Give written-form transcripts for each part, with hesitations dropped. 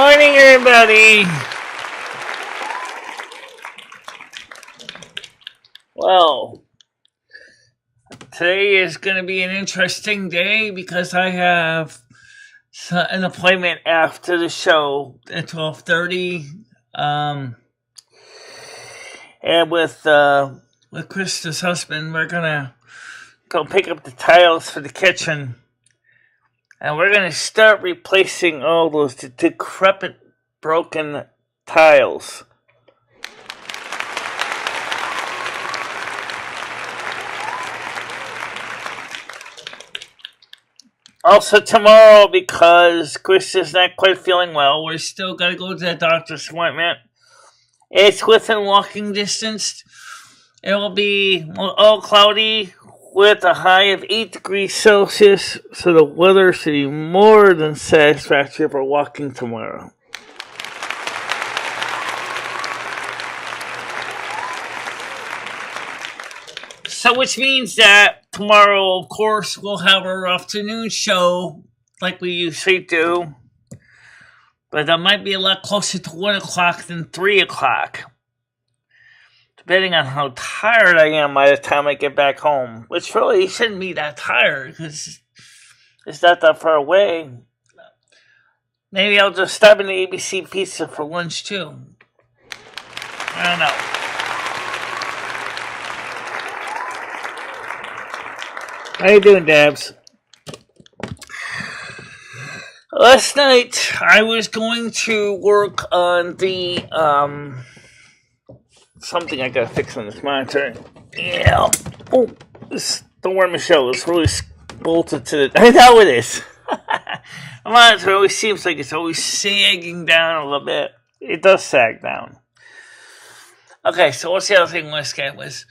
morning, everybody. Well, today is going to be an interesting day because I have an appointment after the show at 12:30. And with Krista's husband, we're going to go pick up the tiles for the kitchen. And we're going to start replacing all those decrepit, broken tiles. Also tomorrow, because Chris is not quite feeling well, we're still going to go to the doctor's appointment. It's within walking distance. It will be all cloudy with a high of 8 degrees Celsius, so the weather should be more than satisfactory for walking tomorrow. So which means that tomorrow, of course, we'll have our afternoon show like we usually do. But that might be a lot closer to 1 o'clock than 3 o'clock. Depending on how tired I am by the time I get back home. Which really shouldn't be that tired, because it's not that far away. Maybe I'll just stop in the ABC Pizza for lunch, too. I don't know. How you doing, Dabs? Last night, I was going to work on the, something I gotta fix on this monitor. Yeah. Oh, don't worry, Michelle. It's really bolted to the... I know it is. The monitor always seems like it's always sagging down a little bit. It does sag down. Okay, so what's the other thing I was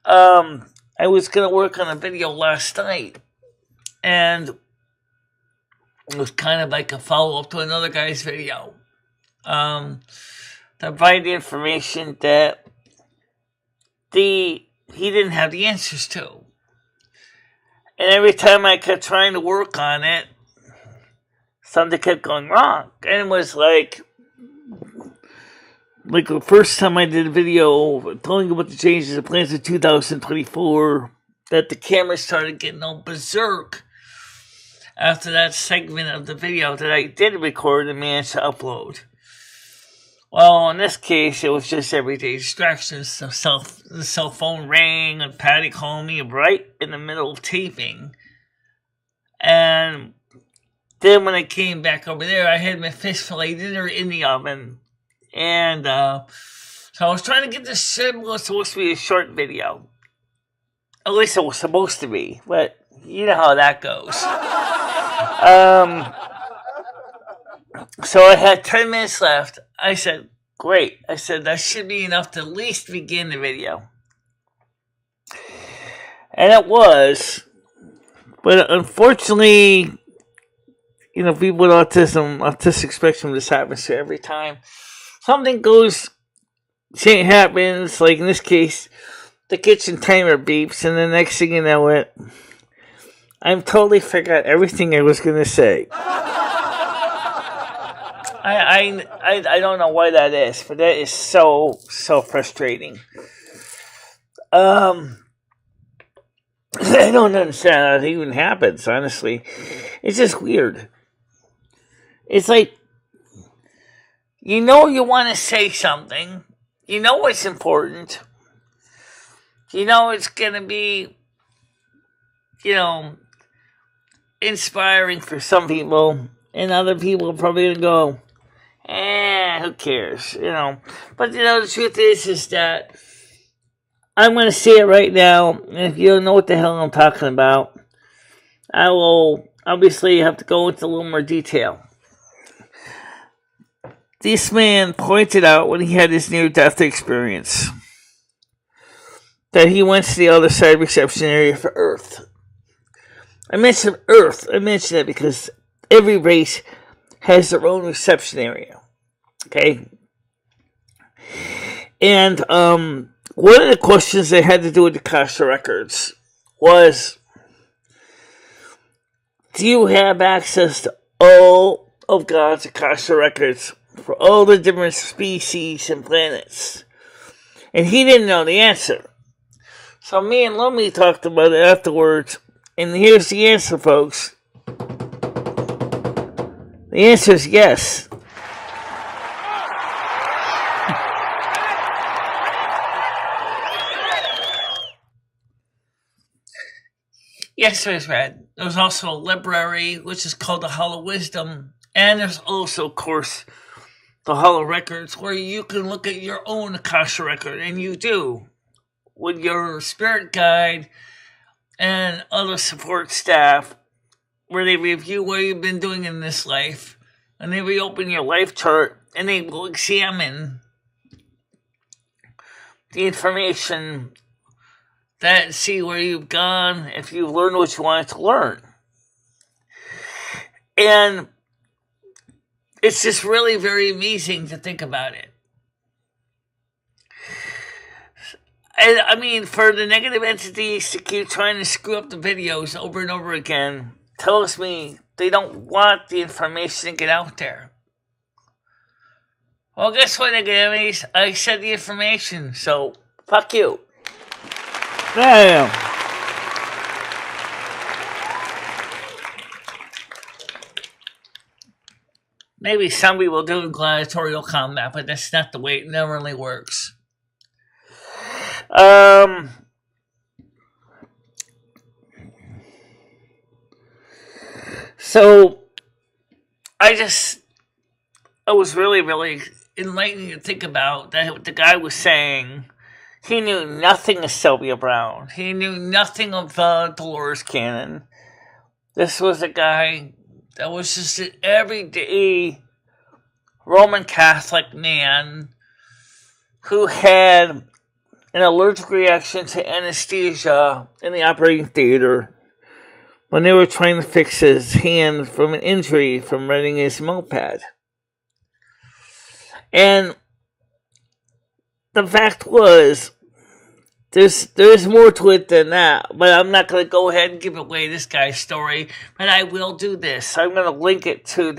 I was gonna work on a video last night, and it was kind of like a follow-up to another guy's video. To provide the information that he didn't have the answers to. And every time I kept trying to work on it, something kept going wrong. And it was like the first time I did a video telling you about the changes of plans in 2024, that the camera started getting all berserk after that segment of the video that I did record and managed to upload. Well, in this case, it was just everyday distractions. The cell phone rang and Patty called me right in the middle of taping. And then when I came back over there, I had my fish fillet dinner in the oven. And so I was trying to get this was supposed to be a short video. At least it was supposed to be. But you know how that goes. So I had 10 minutes left. I said, great. I said, that should be enough to at least begin the video. And it was. But unfortunately, you know, people with autistic spectrum, this happens to every time. Something happens, like in this case, the kitchen timer beeps, and the next thing you know it, I've totally forgot everything I was going to say. I don't know why that is, but that is so frustrating. I don't understand how it even happens, honestly. It's just weird. It's like, you know you want to say something. You know it's important. You know it's going to be, you know, inspiring for some people. And other people are probably going to go, who cares, you know. But, you know, the truth is that I'm going to say it right now. And if you don't know what the hell I'm talking about, I will obviously have to go into a little more detail. This man pointed out when he had his near-death experience that he went to the other side reception area for Earth. I mentioned Earth. I mentioned it because every race has their own reception area. Okay? And one of the questions they had to do with the Akasha records was, do you have access to all of God's Akasha records for all the different species and planets. And he didn't know the answer. So me and Lummy talked about it afterwards. And here's the answer, folks. The answer is yes. Yes, there's Red. There's also a library, which is called the Hall of Wisdom. And there's also, of course, the Hall of Records, where you can look at your own Akasha record. And you do. With your spirit guide and other support staff, where they review what you've been doing in this life. And they reopen your life chart. And they will examine the information that see where you've gone, if you've learned what you wanted to learn. And it's just really very amazing to think about it. And I mean, for the negative entities to keep trying to screw up the videos over and over again, tells me they don't want the information to get out there. Well, guess what, negative entities? I said the information, so fuck you. Damn. Maybe somebody will do gladiatorial combat, but that's not the way it normally works. So I was really, really enlightening to think about that what the guy was saying. He knew nothing of Sylvia Brown. He knew nothing of the Dolores Cannon. This was a guy that was just an everyday Roman Catholic man who had an allergic reaction to anesthesia in the operating theater when they were trying to fix his hand from an injury from riding his moped. And the fact was, there's more to it than that, but I'm not going to go ahead and give away this guy's story, but I will do this. I'm going to link it to in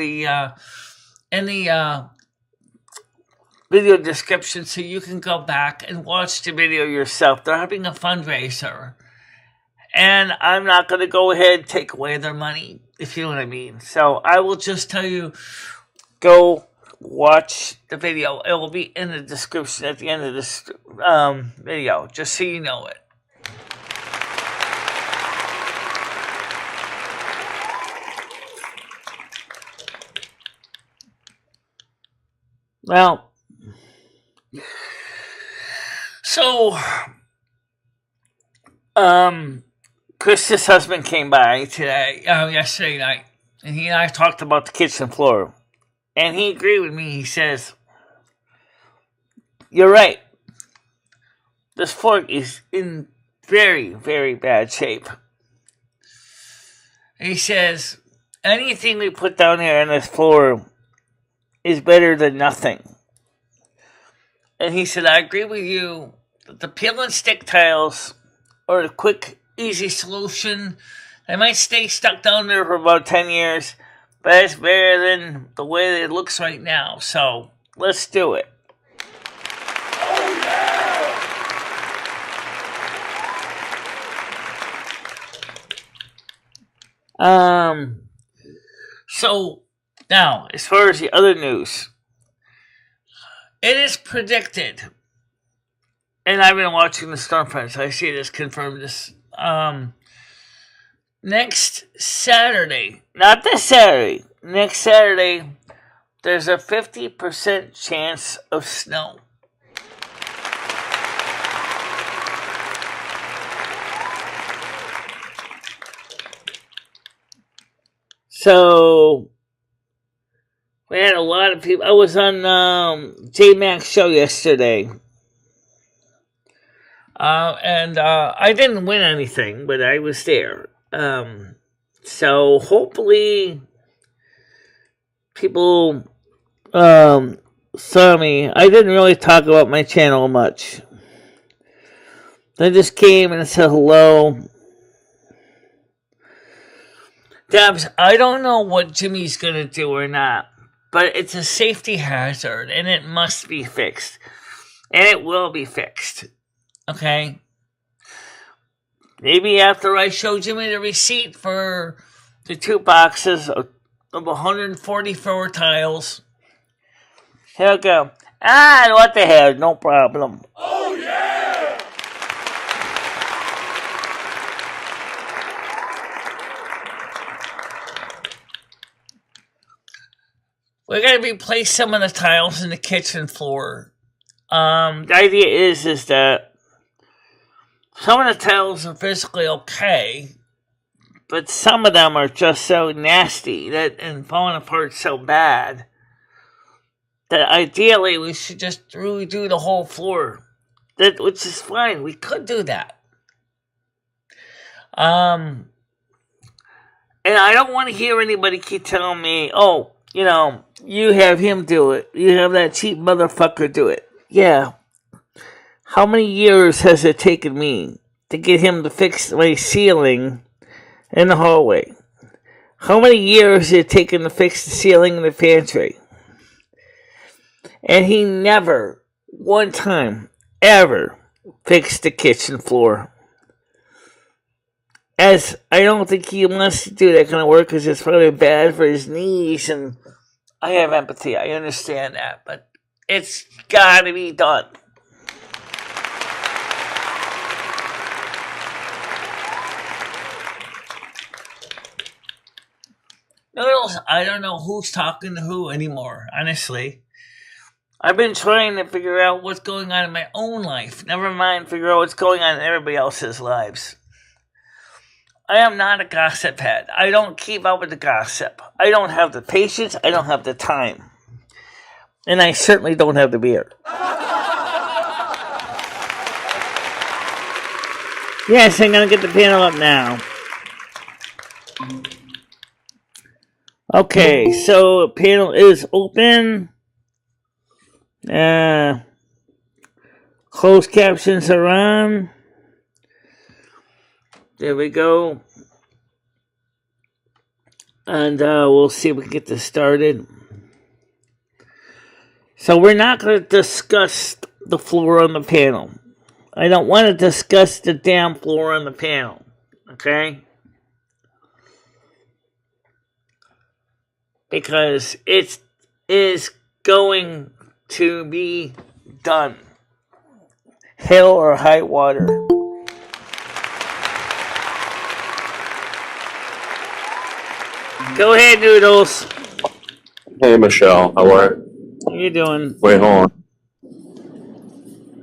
the video description so you can go back and watch the video yourself. They're having a fundraiser, and I'm not going to go ahead and take away their money, if you know what I mean. So I will just tell you, go watch the video. It will be in the description at the end of this video, just so you know it. Well, so Krista's husband came by yesterday night, and he and I talked about the kitchen floor. And he agreed with me. He says, "You're right. This floor is in very, very bad shape." And he says, "Anything we put down here on this floor is better than nothing." And he said, "I agree with you that the peel and stick tiles are a quick, easy solution. They might stay stuck down there for about 10 years. But it's better than the way it looks right now. So, let's do it." Oh, yeah! So, now, as far as the other news, it is predicted, and I've been watching the Storm Front, so I see this confirmed this, next Saturday, not this Saturday, next Saturday, there's a 50% chance of snow. So, we had a lot of people. I was on J-Mac's show yesterday. And I didn't win anything, but I was there. So hopefully people saw me. I didn't really talk about my channel much. I just came and said hello. Dabs, I don't know what Jimmy's gonna do or not. but it's a safety hazard, and it must be fixed. And it will be fixed. Okay? Maybe after I show Jimmy the receipt for the 2 boxes of 144 tiles, he'll go, what the hell, no problem. Oh, yeah! We're going to replace some of the tiles in the kitchen floor. The idea is that some of the tiles are physically okay, but some of them are just so nasty and falling apart so bad that ideally we should just redo the whole floor. Which is fine. We could do that. And I don't want to hear anybody keep telling me, you have him do it. You have that cheap motherfucker do it. Yeah. How many years has it taken me to get him to fix my ceiling in the hallway? How many years has it taken to fix the ceiling in the pantry? And he never, one time, ever fixed the kitchen floor. As I don't think he wants to do that kind of work because it's probably bad for his knees, and I have empathy. I understand that, but it's got to be done. Noodles, I don't know who's talking to who anymore, honestly. I've been trying to figure out what's going on in my own life. Never mind figure out what's going on in everybody else's lives. I am not a gossip head. I don't keep up with the gossip. I don't have the patience. I don't have the time. And I certainly don't have the beer. Yes, I'm going to get the panel up now. Okay, so the panel is open. Closed captions are on. There we go. And we'll see if we can get this started. So we're not going to discuss the floor on the panel. I don't want to discuss the damn floor on the panel. Okay? Because it is going to be done. Hell or high water. Go ahead, Noodles. Hey, Michelle. How are you? What are you doing? Wait, hold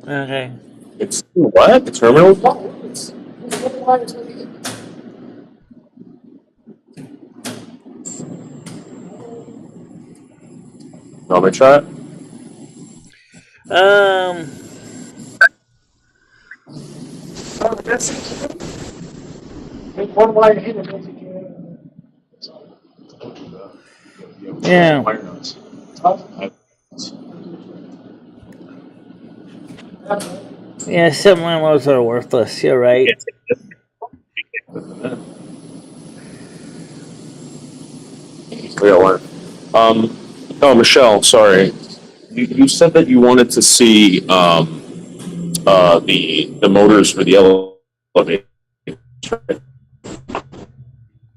on. Okay. It's what? The terminal? Want me to try it? Yeah. Yeah, some limos are worthless. You're right. Yeah, what? Oh, Michelle, sorry. You said that you wanted to see the motors for the elevator.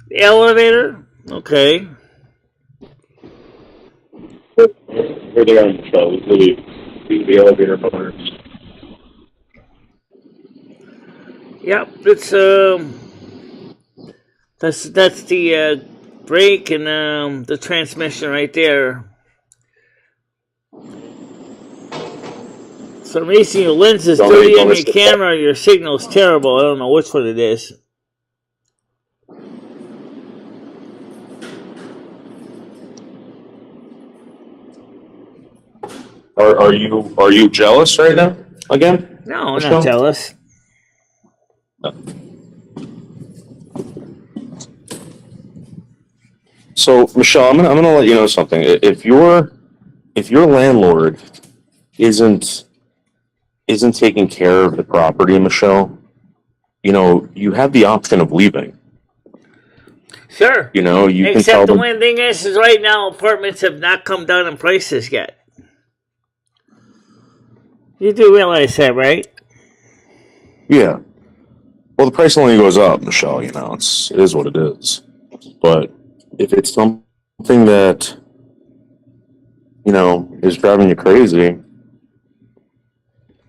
The elevator? Okay. Where they are, Michelle? The elevator motors. Yep, it's that's the brake and the transmission right there. For some reason your lens is dirty on your camera, your signal's terrible. I don't know which one it is. Are you jealous right now again? No, I'm not jealous. So, Michelle, I'm gonna let you know something. If your landlord isn't taking care of the property, Michelle, you have the option of leaving. Sure. You know, you can Except tell the them. one thing is right now apartments have not come down in prices yet. You do realize that, right? Yeah. Well, the price only goes up, Michelle. You know, it is what it is. But if it's something that, you know, is driving you crazy, you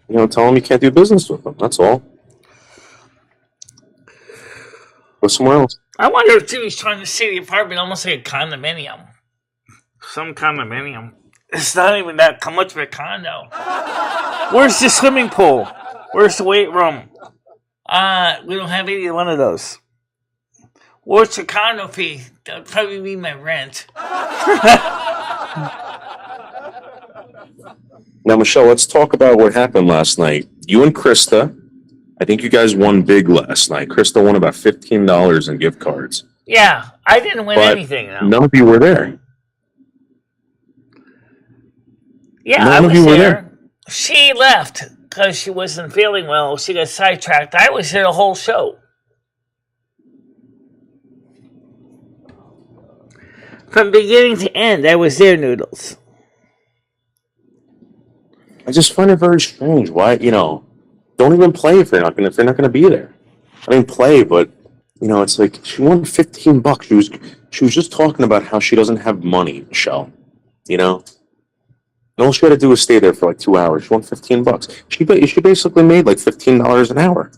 know, tell them you can't do business with them. That's all. Go somewhere else. I wonder if Jimmy's trying to see the apartment almost like a condominium. Some condominium. It's not even that much of a condo. Where's the swimming pool? Where's the weight room? We don't have either one of those. What's your condo fee? That'll probably be my rent. Now, Michelle, let's talk about what happened last night. You and Krista, I think you guys won big last night. Krista won about $15 in gift cards. Yeah, I didn't win But anything, though. none of you were there. Yeah, I was there. She left because she wasn't feeling well. She got sidetracked. I was there the whole show. From beginning to end, I was there, Noodles. I just find it very strange. Why, you know, don't even play if they're not gonna be there. I mean, play, but you know, it's like she won $15. She was just talking about how she doesn't have money, Michelle. You know, and all she had to do was stay there for like 2 hours. She won $15. She basically made like $15 an hour.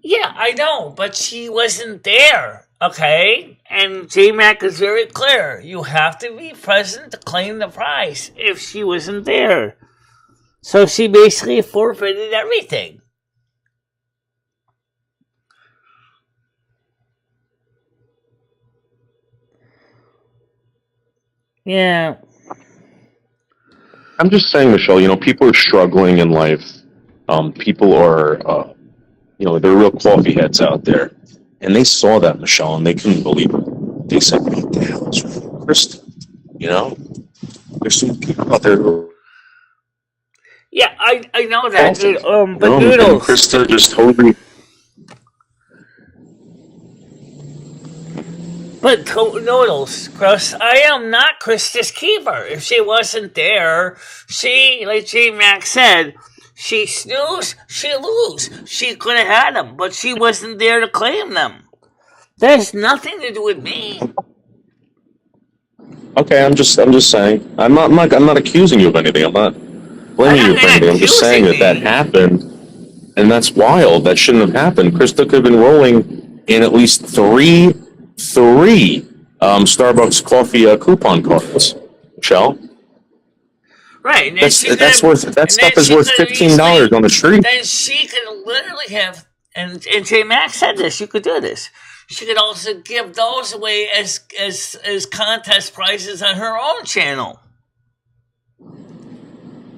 Yeah, I know, but she wasn't there. Okay, and J-Mac is very clear. You have to be present to claim the prize if she wasn't there. So she basically forfeited everything. Yeah. I'm just saying, Michelle, you know, people are struggling in life. People are, you know, they're real coffee heads out there. And they saw that, Michelle, and they couldn't believe it. They said, what the hell is wrong with Krista? You know? There's some people out there who... Yeah, I know that. But no, Noodles... Krista just totally... But Noodles, Chris, I am not Krista's keeper. If she wasn't there, she, like J-Mac said... She snooze, she lose. She could have had them, but she wasn't there to claim them. That has nothing to do with me. Okay, I'm just saying. I'm not accusing you of anything. I'm not blaming you for anything. I'm just saying that happened, and that's wild. That shouldn't have happened. Krista could have been rolling in at least three Starbucks coffee coupon cards. Michelle. Right, and that stuff is worth $15 on the street. Then she could literally have, and J Max said this. You could do this. She could also give those away as contest prizes on her own channel.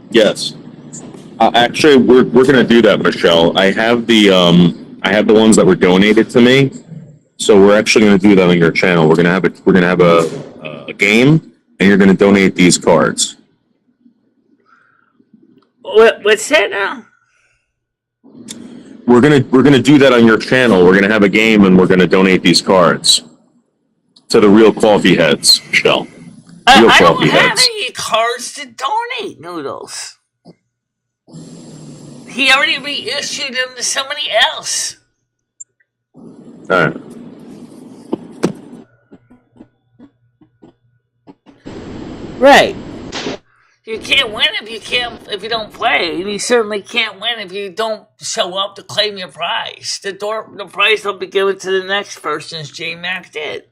Yes, actually, we're gonna do that, Michelle. I have the ones that were donated to me, so we're actually gonna do that on your channel. We're gonna have a game, and you're gonna donate these cards. What's that now? We're gonna do that on your channel. We're gonna have a game, and we're gonna donate these cards to the real coffee heads, Michelle. I don't have any cards to donate, Noodles. He already reissued them to somebody else. All right. Right. You can't win if you don't play, and you certainly can't win if you don't show up to claim your prize. The prize will be given to the next person, as J Mac did.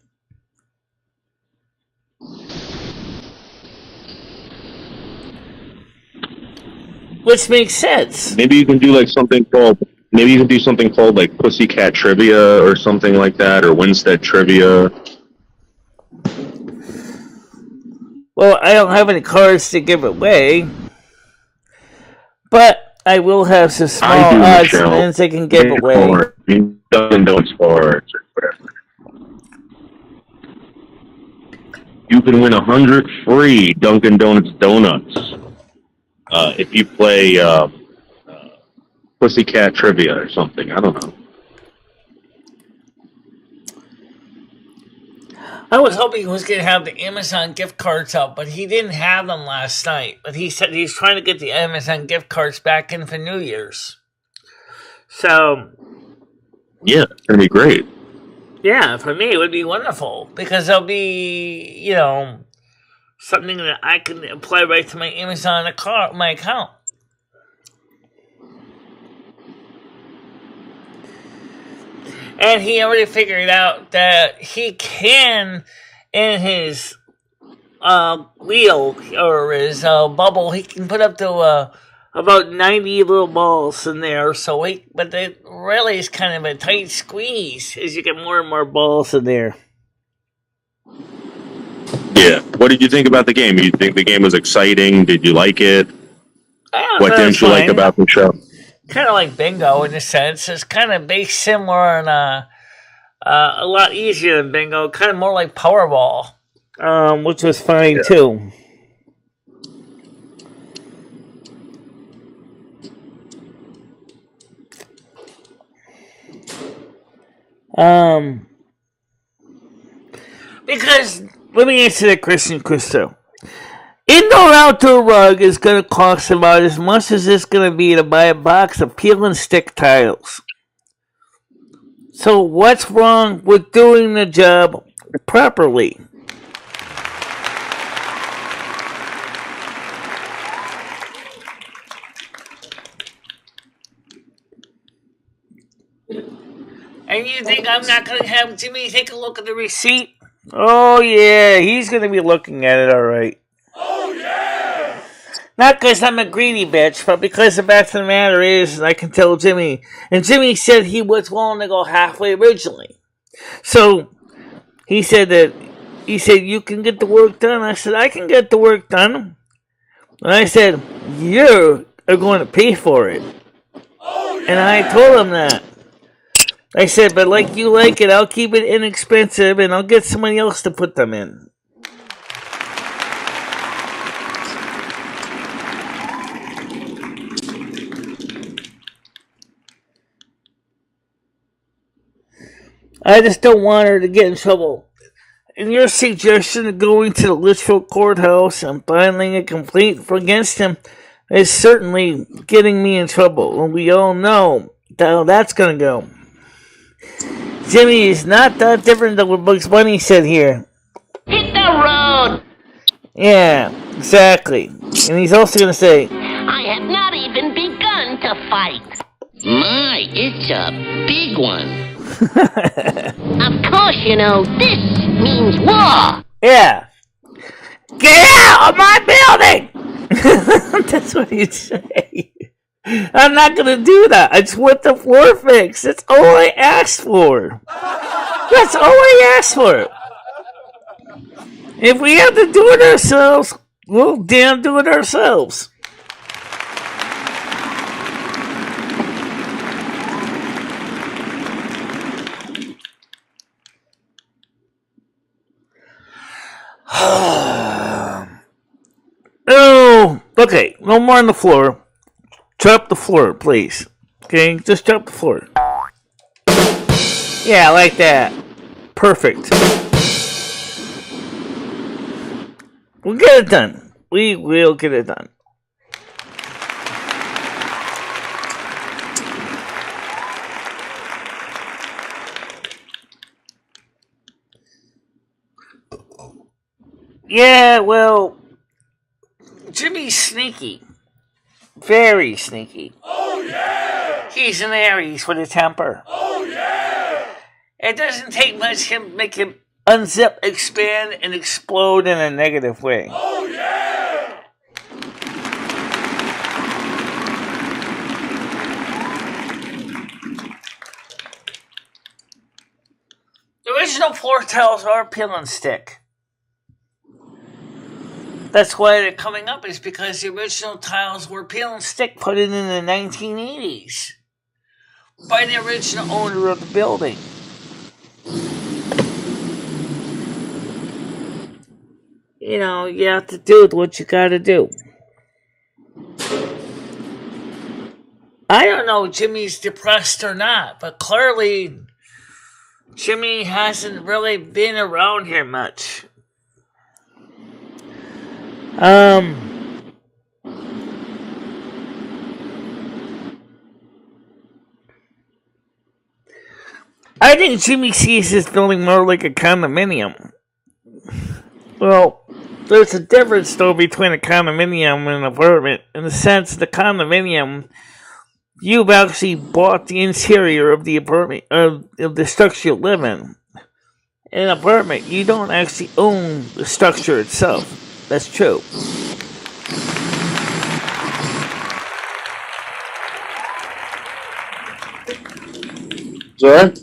Which makes sense. Maybe you can do something called like Pussycat Trivia or something like that, or Winstead Trivia. Well, I don't have any cards to give away, but I will have some small odds and I can give away. Dunkin' Donuts cards or whatever. You can win 100 free Dunkin' Donuts donuts if you play Pussycat Trivia or something. I don't know. I was hoping he was going to have the Amazon gift cards up, but he didn't have them last night. But he said he's trying to get the Amazon gift cards back in for New Year's. So, yeah, it's going to be great. Yeah, for me, it would be wonderful because there'll be, something that I can apply right to my Amazon my account. And he already figured out that he can, in his wheel or his bubble, he can put up to about 90 little balls in there. But it really is kind of a tight squeeze as you get more and more balls in there. Yeah. What did you think about the game? You think the game was exciting? Did you like it? What didn't you like about the show? Kind of like bingo in a sense. It's kind of based similar and a lot easier than bingo. Kind of more like Powerball, which was fine too. Because let me answer that question, Christo. Indoor-outdoor rug is going to cost about as much as it's going to be to buy a box of peel and stick tiles. So what's wrong with doing the job properly? And you think I'm not going to have Jimmy take a look at the receipt? Oh, yeah, he's going to be looking at it, all right. Oh, yeah! Not because I'm a greedy bitch, but because the fact of the matter is, I can tell Jimmy. And Jimmy said he was willing to go halfway originally. So, he said, you can get the work done. I said, I can get the work done. And I said, you are going to pay for it. Oh, yeah! And I told him that. I said, but like you like it, I'll keep it inexpensive and I'll get somebody else to put them in. I just don't want her to get in trouble. And your suggestion of going to the Litchfield courthouse and filing a complaint against him is certainly getting me in trouble. And we all know how that's going to go. Jimmy is not that different than what Bugs Bunny said here. Hit the road! Yeah, exactly. And he's also going to say, I have not even begun to fight. My, it's a big one. Of course, this means war. yeah. Get out of my building! That's what he'd say. I'm not going to do that. I just want the floor fixed. That's all I asked for. That's all I asked for. If we have to do it ourselves, we'll damn do it ourselves. Oh, okay. No more on the floor. Chop the floor, please. Okay, just chop the floor. Yeah, like that. Perfect. We'll get it done. We will get it done. Yeah, well, Jimmy's sneaky. Very sneaky. Oh, yeah! He's an Aries with a temper. Oh, yeah! It doesn't take much to make him unzip, expand, and explode in a negative way. Oh, yeah! The original floor tiles are peel and stick. That's why they're coming up, is because the original tiles were peel and stick put in the 1980s by the original owner of the building. You have to do what you gotta do. I don't know if Jimmy's depressed or not, but clearly Jimmy hasn't really been around here much. I think Jimmy sees this building more like a condominium. Well, there's a difference though between a condominium and an apartment. In the sense, the condominium, you've actually bought the interior of the apartment, of the structure you live in. In an apartment, you don't actually own the structure itself. That's true. Sorry?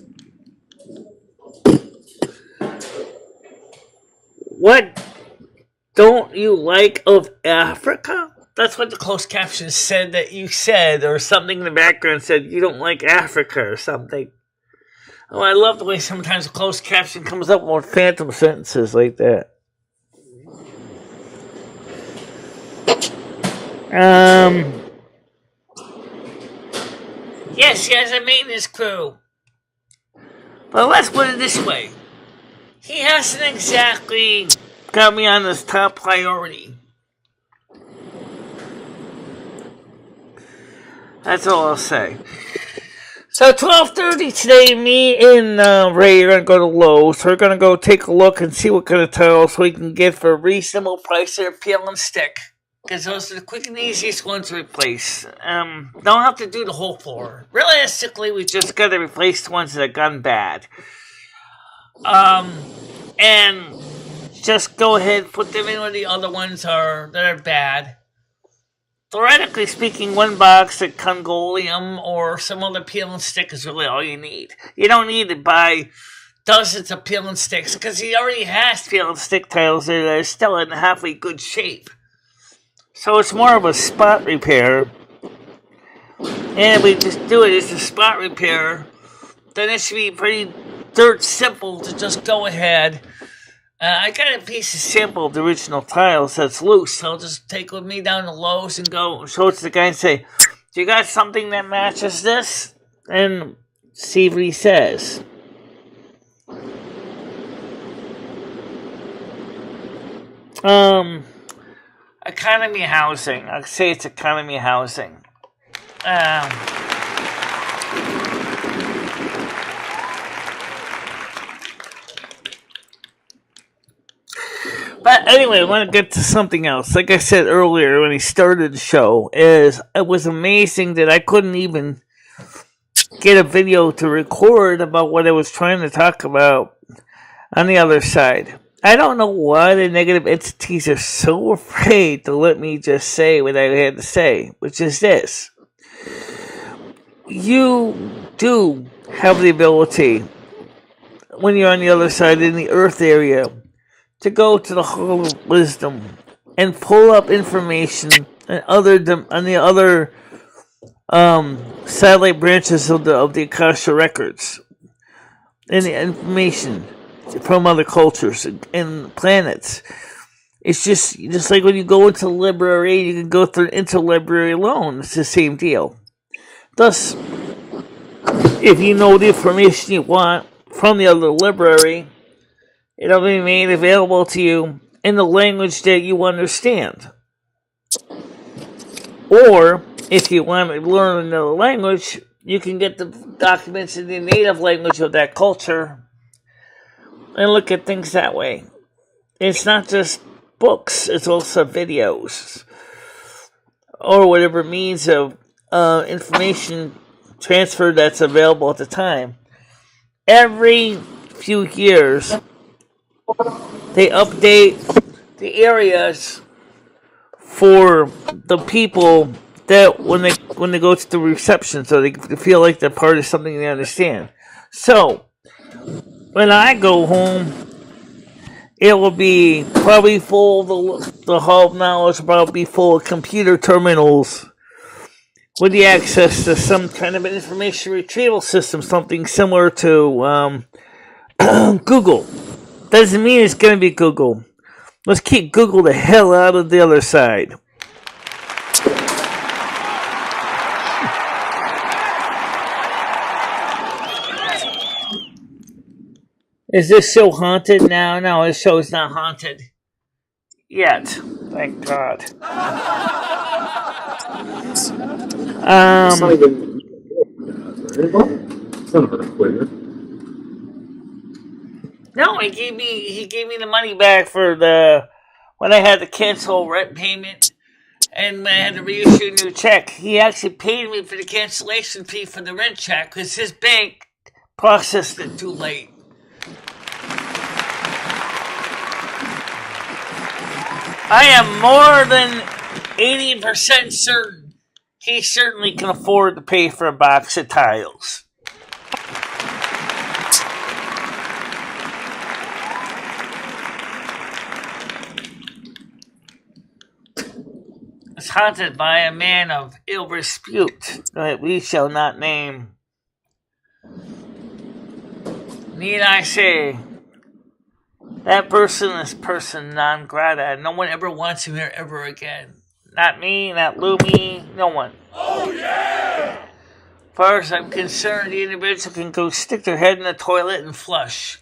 What don't you like of Africa? That's what the closed caption said that you said, or something in the background said you don't like Africa or something. Oh, I love the way sometimes a closed caption comes up with phantom sentences like that. Yes, he has a maintenance crew. But let's put it this way. He hasn't exactly got me on his top priority. That's all I'll say. So 12:30 today, me and Ray are going to go to Lowe's. We're going to go take a look and see what kind of tiles we can get for a reasonable price that are peel and stick. Because those are the quick and easiest ones to replace. Don't have to do the whole floor. Realistically, we just got to replace the ones that have gone bad. And just go ahead and put them in where the other ones that are bad. Theoretically speaking, one box of Congolium or some other peel and stick is really all you need. You don't need to buy dozens of peel and sticks because he already has peel and stick tiles that are still in halfway good shape. So it's more of a spot repair. And if we just do it as a spot repair, then it should be pretty dirt simple to just go ahead. I got a piece of sample of the original tiles that's loose, so I'll just take it with me down to Lowe's and go show it to the guy and say, do you got something that matches this? And see what he says. Economy housing. I'd say it's economy housing. But anyway, I want to get to something else. Like I said earlier when he started the show, it was amazing that I couldn't even get a video to record about what I was trying to talk about on the other side. I don't know why the negative entities are so afraid to let me just say what I had to say, which is this. You do have the ability, when you're on the other side in the earth area, to go to the Hall of Wisdom and pull up information on the other satellite branches of the Akasha records and the information from other cultures and planets. It's just like when you go into the library, you can go through an interlibrary loan. It's the same deal. Thus, if you know the information you want from the other library, it'll be made available to you in the language that you understand. Or, if you want to learn another language, you can get the documents in the native language of that culture and look at things that way. It's not just books, it's also videos. Or whatever means of information transfer that's available at the time. Every few years, they update the areas for the people that when they go to the reception, so they feel like they're part of something they understand. So when I go home, it will be probably full of the hall of knowledge will probably be full of computer terminals with the access to some kind of an information retrieval system, something similar to Google. Doesn't mean it's going to be Google. Let's keep Google the hell out of the other side. Is this show haunted now? No, this show is not haunted. Yet. Thank God. It's not even. It's not clear. No, he gave me the money back for when I had to cancel rent payment and when I had to reissue a new check. He actually paid me for the cancellation fee for the rent check because his bank processed it too late. I am more than 80% certain he certainly can afford to pay for a box of tiles. It's haunted by a man of ill repute that we shall not name. Need I say, that person is person non grata. No one ever wants him here ever again. Not me, not Lumi, no one. Oh yeah! As far as I'm concerned, the individual can go stick their head in the toilet and flush.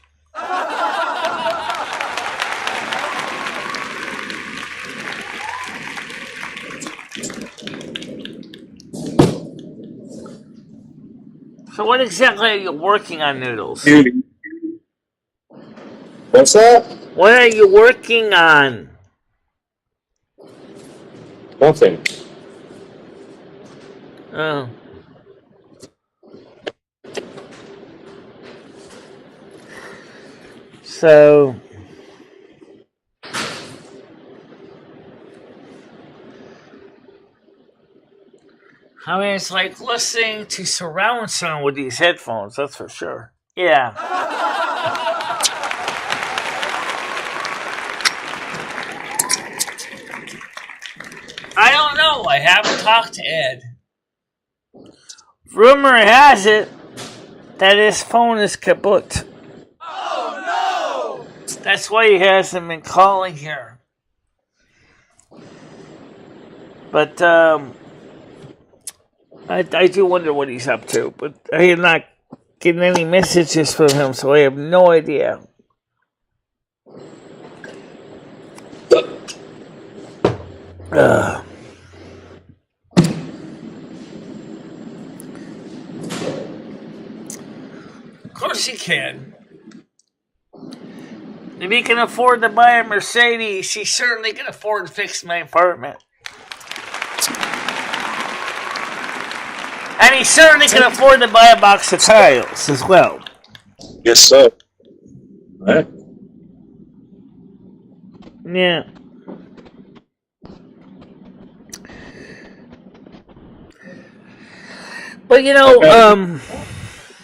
So what exactly are you working on, Noodles? Dude. What's that? What are you working on? Nothing. Oh. So, I mean, it's like listening to surround sound with these headphones, that's for sure. Yeah. I don't know. I haven't talked to Ed. Rumor has it that his phone is kaput. Oh no! That's why he hasn't been calling here. But I do wonder what he's up to. But I am not getting any messages from him, so I have no idea. Of course he can. If he can afford to buy a Mercedes, he certainly can afford to fix my apartment. And he certainly can afford to buy a box of tiles as well. Yes, so. Right. Yeah. But you know,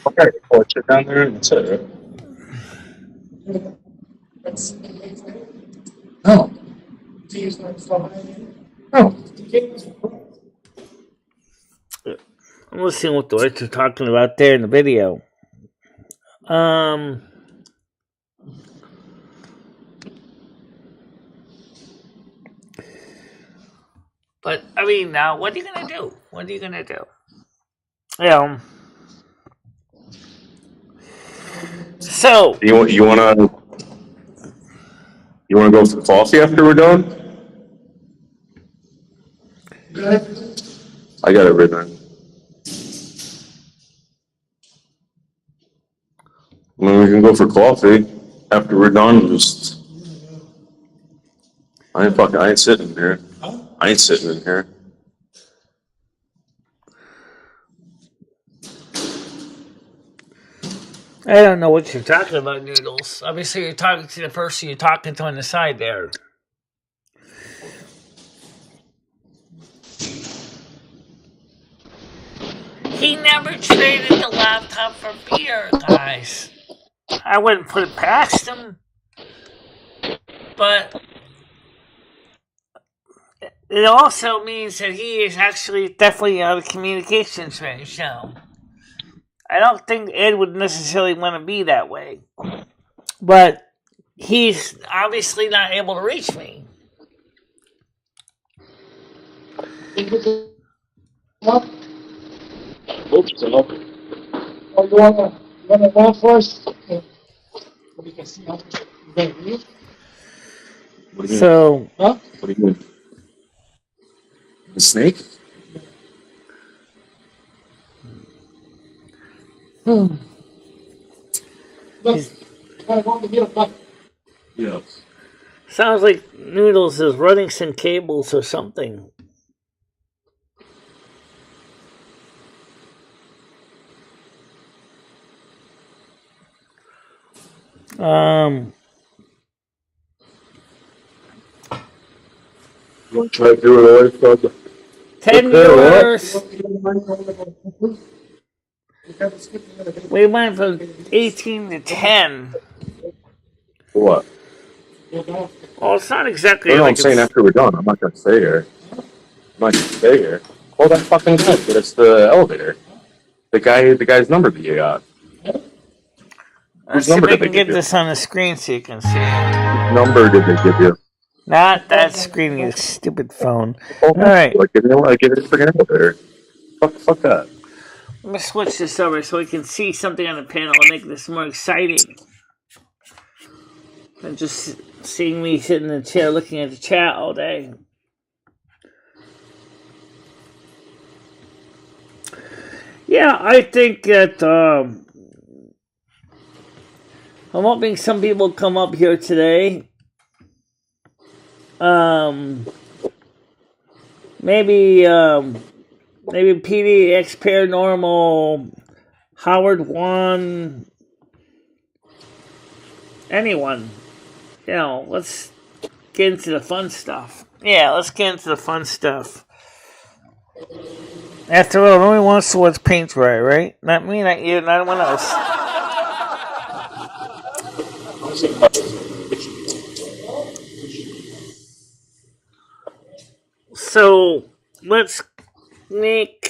Okay, porch it down there and that's it, right? No. No. I'm listening what the words are talking about there in the video. But I mean, now what are you gonna do? What are you gonna do? So You wanna go for coffee after we're done? I got everything. I mean, we can go for coffee after we're done. Just I ain't sitting in here. I ain't sitting in here. I don't know what you're talking about, Noodles. Obviously, you're talking to the person you're talking to on the side there. He never traded the laptop for beer, guys. I wouldn't put it past him. But it also means that he is actually definitely out of communications range now. I don't think Ed would necessarily want to be that way. But he's obviously not able to reach me. Hope so. Oh, you wanna go first? What do you mean? So, What do you mean? The snake? Yeah. sounds like Noodles is running some cables or something. You want to try to do it always, bud? 10 viewers. We went from 18 to 10. What? Well, it's not exactly No, like I'm saying it's... after we're done. I'm not going to stay here. I'm not going to stay here. Call that fucking guy. Get us the elevator. The guy's number that you got. Let's see if I can get this on the screen so you can see it. What number did they give you? Not that screen, you stupid phone. Oh, all right. Like, give it a freaking elevator. Fuck that. Let me switch this over so we can see something on the panel and make this more exciting than just seeing me sitting in the chair looking at the chat all day. Yeah, I think that I'm hoping some people come up here today. Maybe PDX Paranormal, Howard One, anyone. You know, let's get into the fun stuff. Yeah, let's get into the fun stuff. After all, no one wants to watch paint dry, right? Not me, not you, not anyone else. So let's make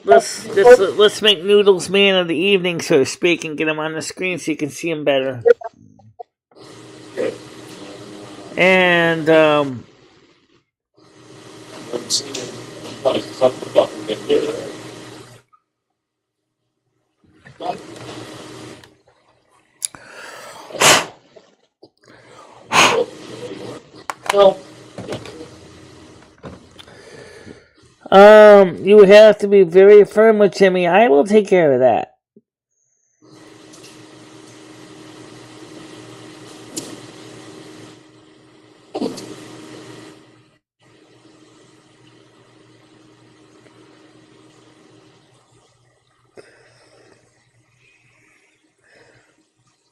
let's make Noodles man of the evening, so to speak, and get him on the screen so you can see him better. And you have to be very firm with Jimmy. I will take care of that.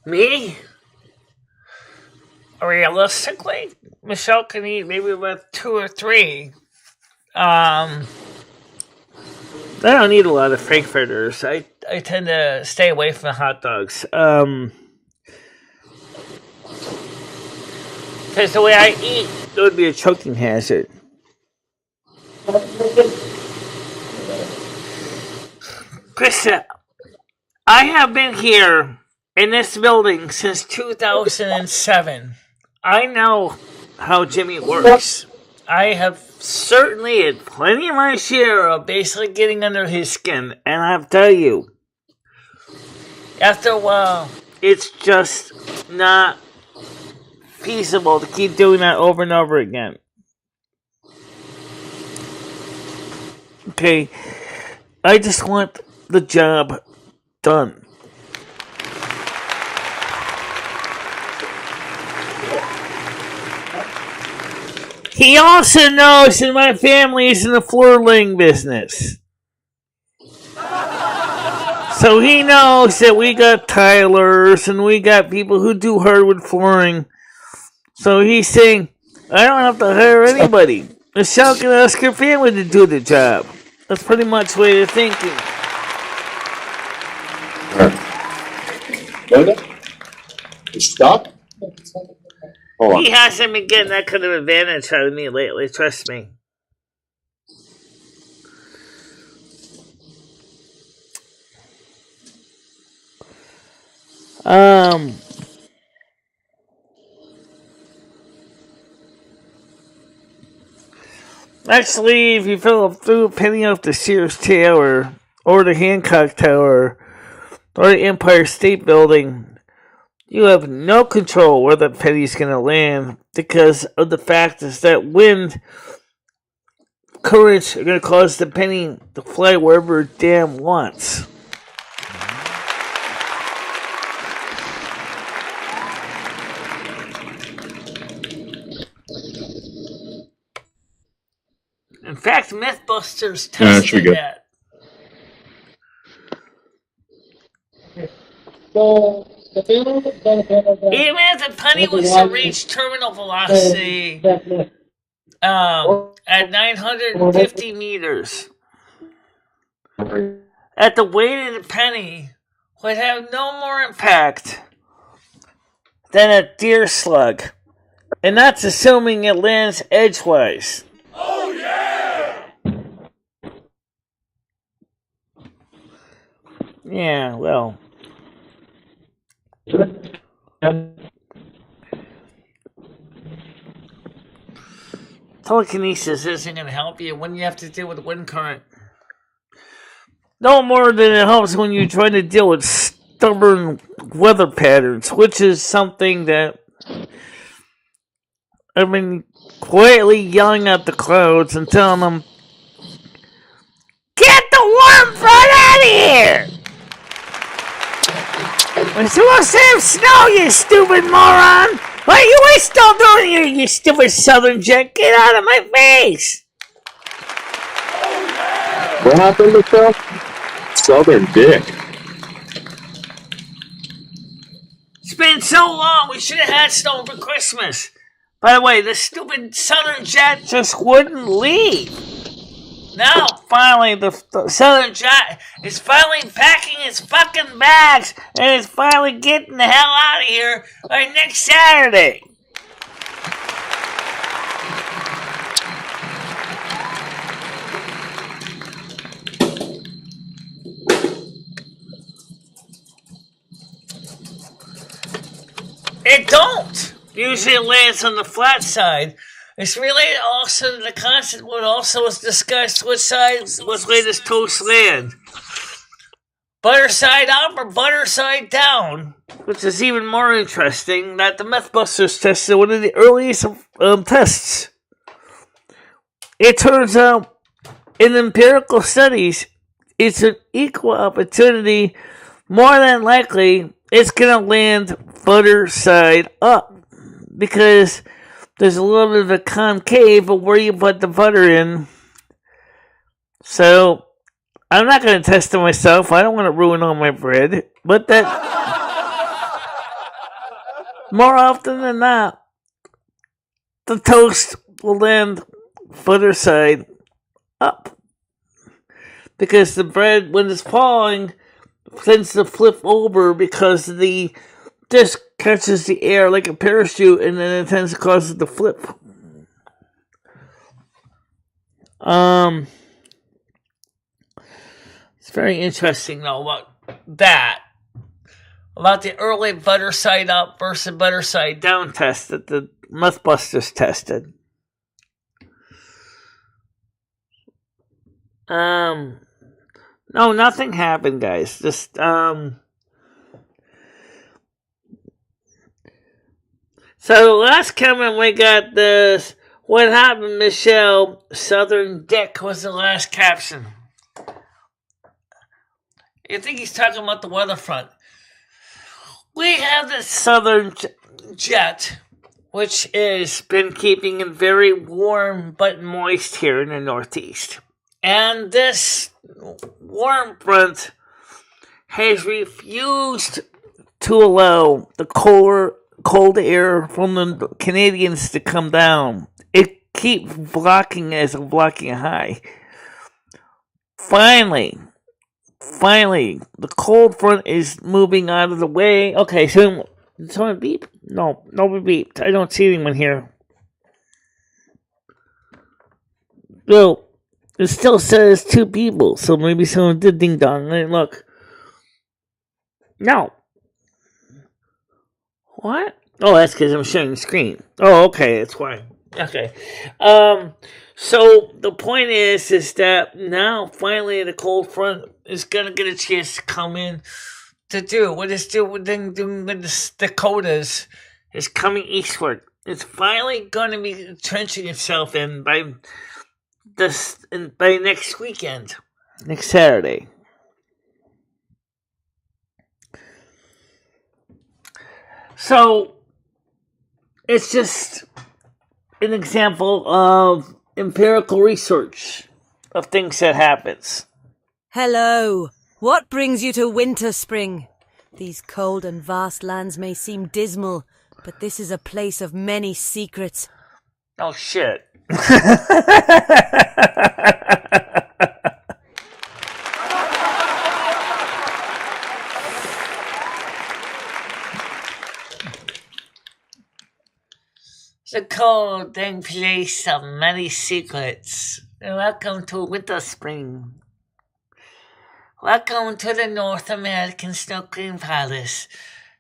Me? Realistically, Michelle can eat maybe with 2 or 3. I don't eat a lot of frankfurters. I tend to stay away from the hot dogs. Because the way I eat, it would be a choking hazard. Krista, I have been here in this building since 2007. I know how Jimmy works. I have certainly had plenty of my share of basically getting under his skin, and I'll tell you, after a while, it's just not feasible to keep doing that over and over again. Okay, I just want the job done. He also knows that my family is in the floor laying business. So he knows that we got tilers and we got people who do hardwood flooring. So he's saying, I don't have to hire anybody. Michelle can ask her family to do the job. That's pretty much the way they're thinking. Stop. He hasn't been getting that kind of advantage out of me lately, trust me. Actually, if you threw a penny off the Sears Tower, or the Hancock Tower, or the Empire State Building, you have no control where the penny's going to land because of the fact is that wind currents are going to cause the penny to fly wherever it damn wants. In fact, Mythbusters tested that. Even if the penny was to reach terminal velocity at 950 meters, at the weight of the penny would have no more impact than a deer slug. And that's assuming it lands edgewise. Oh yeah! Yeah, well. Telekinesis isn't going to help you when you have to deal with wind current. No more than it helps when you're trying to deal with stubborn weather patterns, which is something that I've been quietly yelling at the clouds and telling them, get the warm front out of here! We're supposed to have snow, you stupid moron! What are you still doing here, you stupid southern jet? Get out of my face! What happened, Michelle? Southern dick. It's been so long, we should have had snow for Christmas. By the way, the stupid southern jet just wouldn't leave. Now, finally, the southern jet is finally packing its fucking bags and is finally getting the hell out of here by next Saturday. It don't. Usually it lands on the flat side. It's related also to the concept what also was discussed which side was latest toast land. Butter side up or butter side down, which is even more interesting that the Mythbusters tested one of the earliest tests. It turns out in empirical studies, it's an equal opportunity. More than likely, it's going to land butter side up because there's a little bit of a concave of where you put the butter in. So, I'm not going to test it myself. I don't want to ruin all my bread. But that, more often than not, the toast will land butter side up. Because the bread, when it's falling, tends to flip over because the disc catches the air like a parachute and then it tends to cause it to flip. It's very interesting though about that. About the early butter side up versus butter side down test that the Mythbusters tested. No, nothing happened, guys. Just, So last comment we got this, what happened, Michelle? Southern Dick was the last caption. I think he's talking about the weather front. We have the southern jet, which has been keeping it very warm but moist here in the Northeast. And this warm front has refused to allow the cold air from the Canadians to come down. It keeps blocking as blocking a high. Finally, the cold front is moving out of the way. Okay, so did someone beep? No, nobody beeped. I don't see anyone here. Well, it still says 2 people, so maybe someone did ding dong. Look. No. What? Oh, that's because I'm sharing the screen. Oh, okay, that's why. Okay. So the point is that now finally the cold front is gonna get a chance to come in to do. What it's doing with the Dakotas is coming eastward. It's finally going to be entrenching itself in by next weekend, next Saturday. So it's just an example of empirical research of things that happens. Hello. What brings you to Winter Spring? These cold and vast lands may seem dismal, but this is a place of many secrets. Oh, shit. The cold and place of many secrets. Welcome to Winter Spring. Welcome to the North American Snow Queen Palace.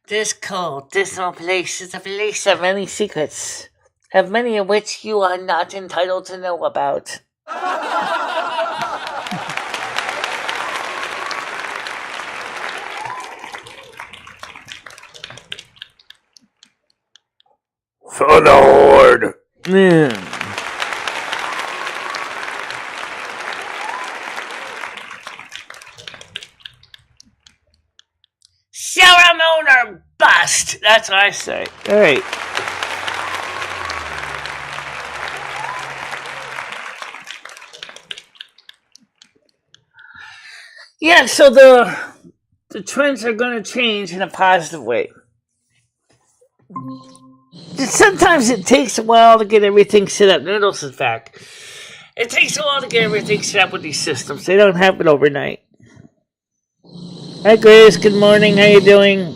This cold, dismal place is a place of many secrets, of many of which you are not entitled to know about. For the Horde. Silvermoon or bust. That's what I say. All right. Yeah, so the trends are going to change in a positive way. Sometimes it takes a while to get everything set up. Noodles is back. It takes a while to get everything set up with these systems. They don't happen overnight. Hi, Grace. Good morning. How you doing?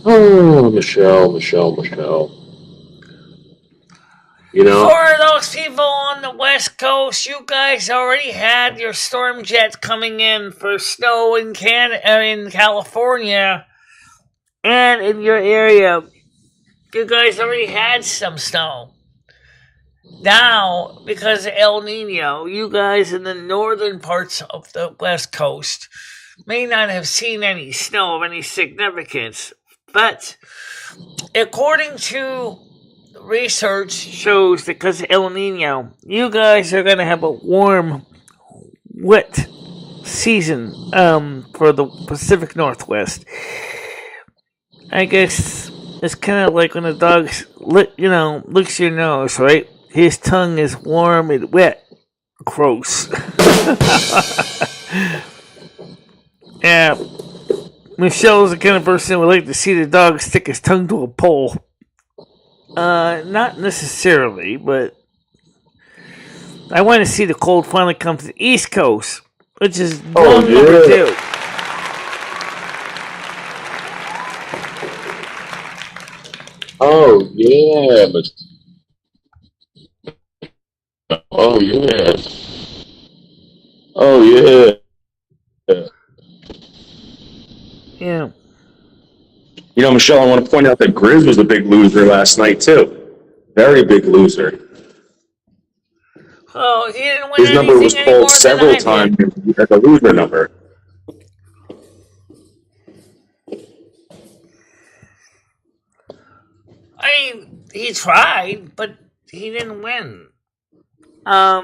Oh, Michelle. You know, For those people on the West Coast, you guys already had your storm jets coming in for snow in California and in your area. You guys already had some snow. Now, because of El Nino, you guys in the northern parts of the West Coast may not have seen any snow of any significance. But according to research shows that because of El Nino, you guys are going to have a warm, wet season for the Pacific Northwest. I guess it's kind of like when a dog licks your nose, right? His tongue is warm and wet. Gross. Yeah. Michelle's the kind of person that would like to see the dog stick his tongue to a pole. Not necessarily, but I want to see the cold finally come to the East Coast, which is number 2. oh yeah, but oh yeah, oh yeah. Yeah. You know, Michelle, I want to point out that Grizz was a big loser last night too. Very big loser. Oh, he didn't win His number was anything pulled several times as a loser number. I mean, he tried, but he didn't win. I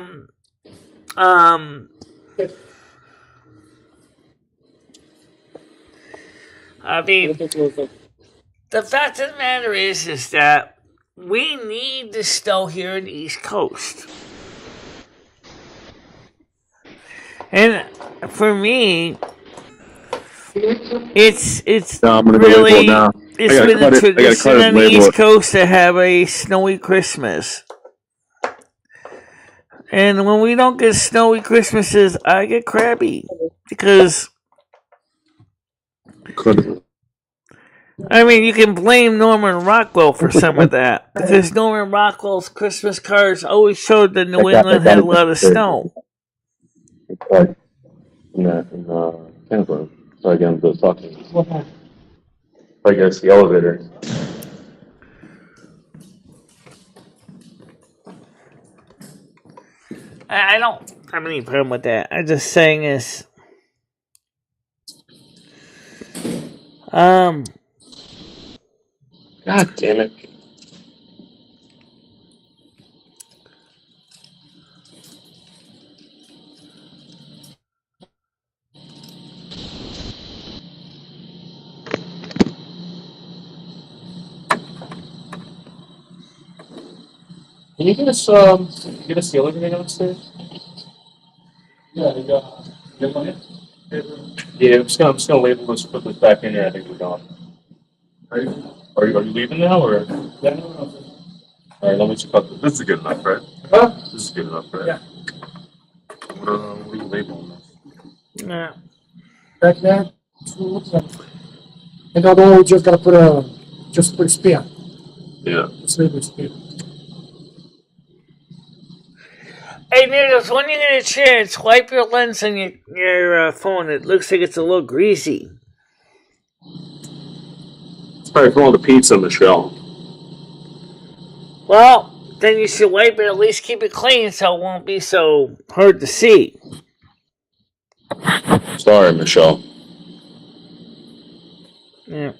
mean, the fact of the matter is that we need the snow here in the East Coast. And for me, it's really it's been a tradition on the East Coast to have a snowy Christmas. And when we don't get snowy Christmases, I get crabby because I mean, you can blame Norman Rockwell for some of that because Norman Rockwell's Christmas cards always showed that New England had a lot of snow. Kansas. So again, the talking. I guess the elevator. I have any problem with that. I'm just saying is, God damn it. Can you get us the everything downstairs? Yeah, they got one in? Yeah, I'm just gonna label this, put this back in there. I think we're done. Are you leaving now or? Yeah, no. All right, let me just cut this. This is good enough, right? Huh? This is good enough, right? Yeah. What are you labeling this? yeah. Back there. And although we just gotta put a spear. Yeah. Just label spear. Hey, Nicholas, when you get a chance, wipe your lens on your phone. It looks like it's a little greasy. It's probably from all the pizza, Michelle. Well, then you should wipe it, at least keep it clean so it won't be so hard to see. Sorry, Michelle. Yeah.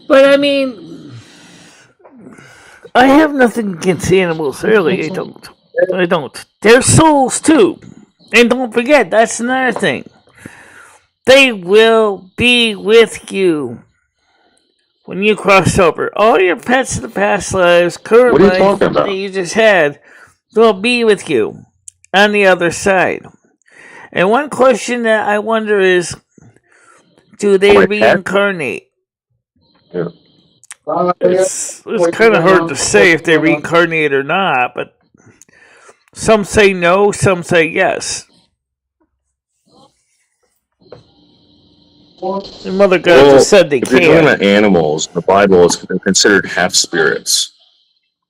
But I mean, I have nothing against animals, really. I don't. They're souls, too. And don't forget, that's another thing. They will be with you when you cross over. All your pets in the past lives, current What are you life talking about? that you just had, will be with you on the other side. And one question that I wonder is, do they My pet? reincarnate? Yeah. It's kind of hard to say if they reincarnate or not, but some say no, some say yes. And Mother God just said they if you're talking can. about animals, the Bible is considered half spirits.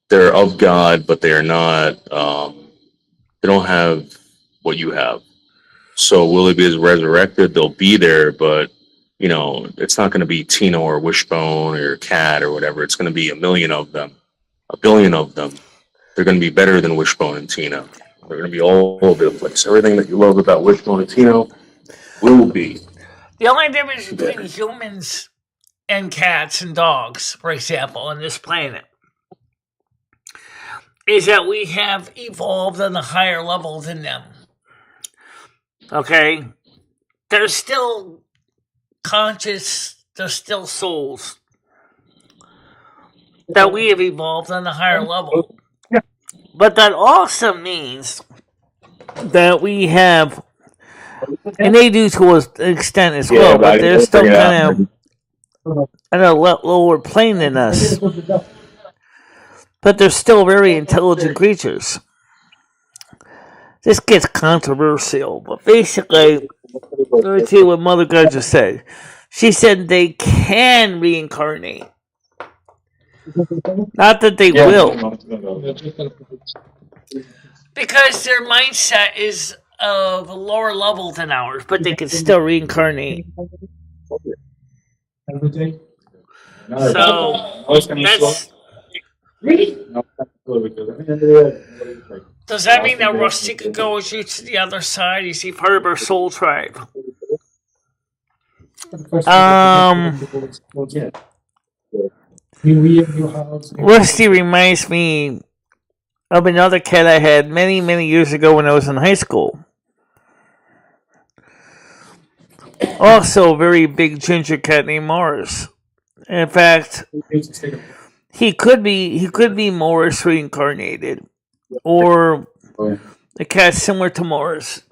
They're of God, but they are not. They don't have what you have. So will they be resurrected? They'll be there, but you know, it's not going to be Tino or Wishbone or Cat or whatever. It's going to be a million of them, a billion of them. They're going to be better than Wishbone and Tino. They're going to be all over the place. Everything that you love about Wishbone and Tino will be. The only difference between humans and cats and dogs, for example, on this planet, is that we have evolved on a higher level than them. Okay? They're still conscious, they're still souls that we have evolved on a higher level. But that also means that we have, and they do to an extent as well, but they're still kind of on a lower plane than us. But they're still very intelligent creatures. This gets controversial, but basically, let me tell you what Mother God just said. She said they can reincarnate. Not that they will. Because their mindset is of a lower level than ours, but they can still reincarnate. So, that's... Does that mean that Rusty could go with you to the other side? Is he part of our soul tribe? Rusty reminds me of another cat I had many, many years ago when I was in high school. Also a very big ginger cat named Morris. In fact, he could be Morris reincarnated. Or a cat similar to Morris.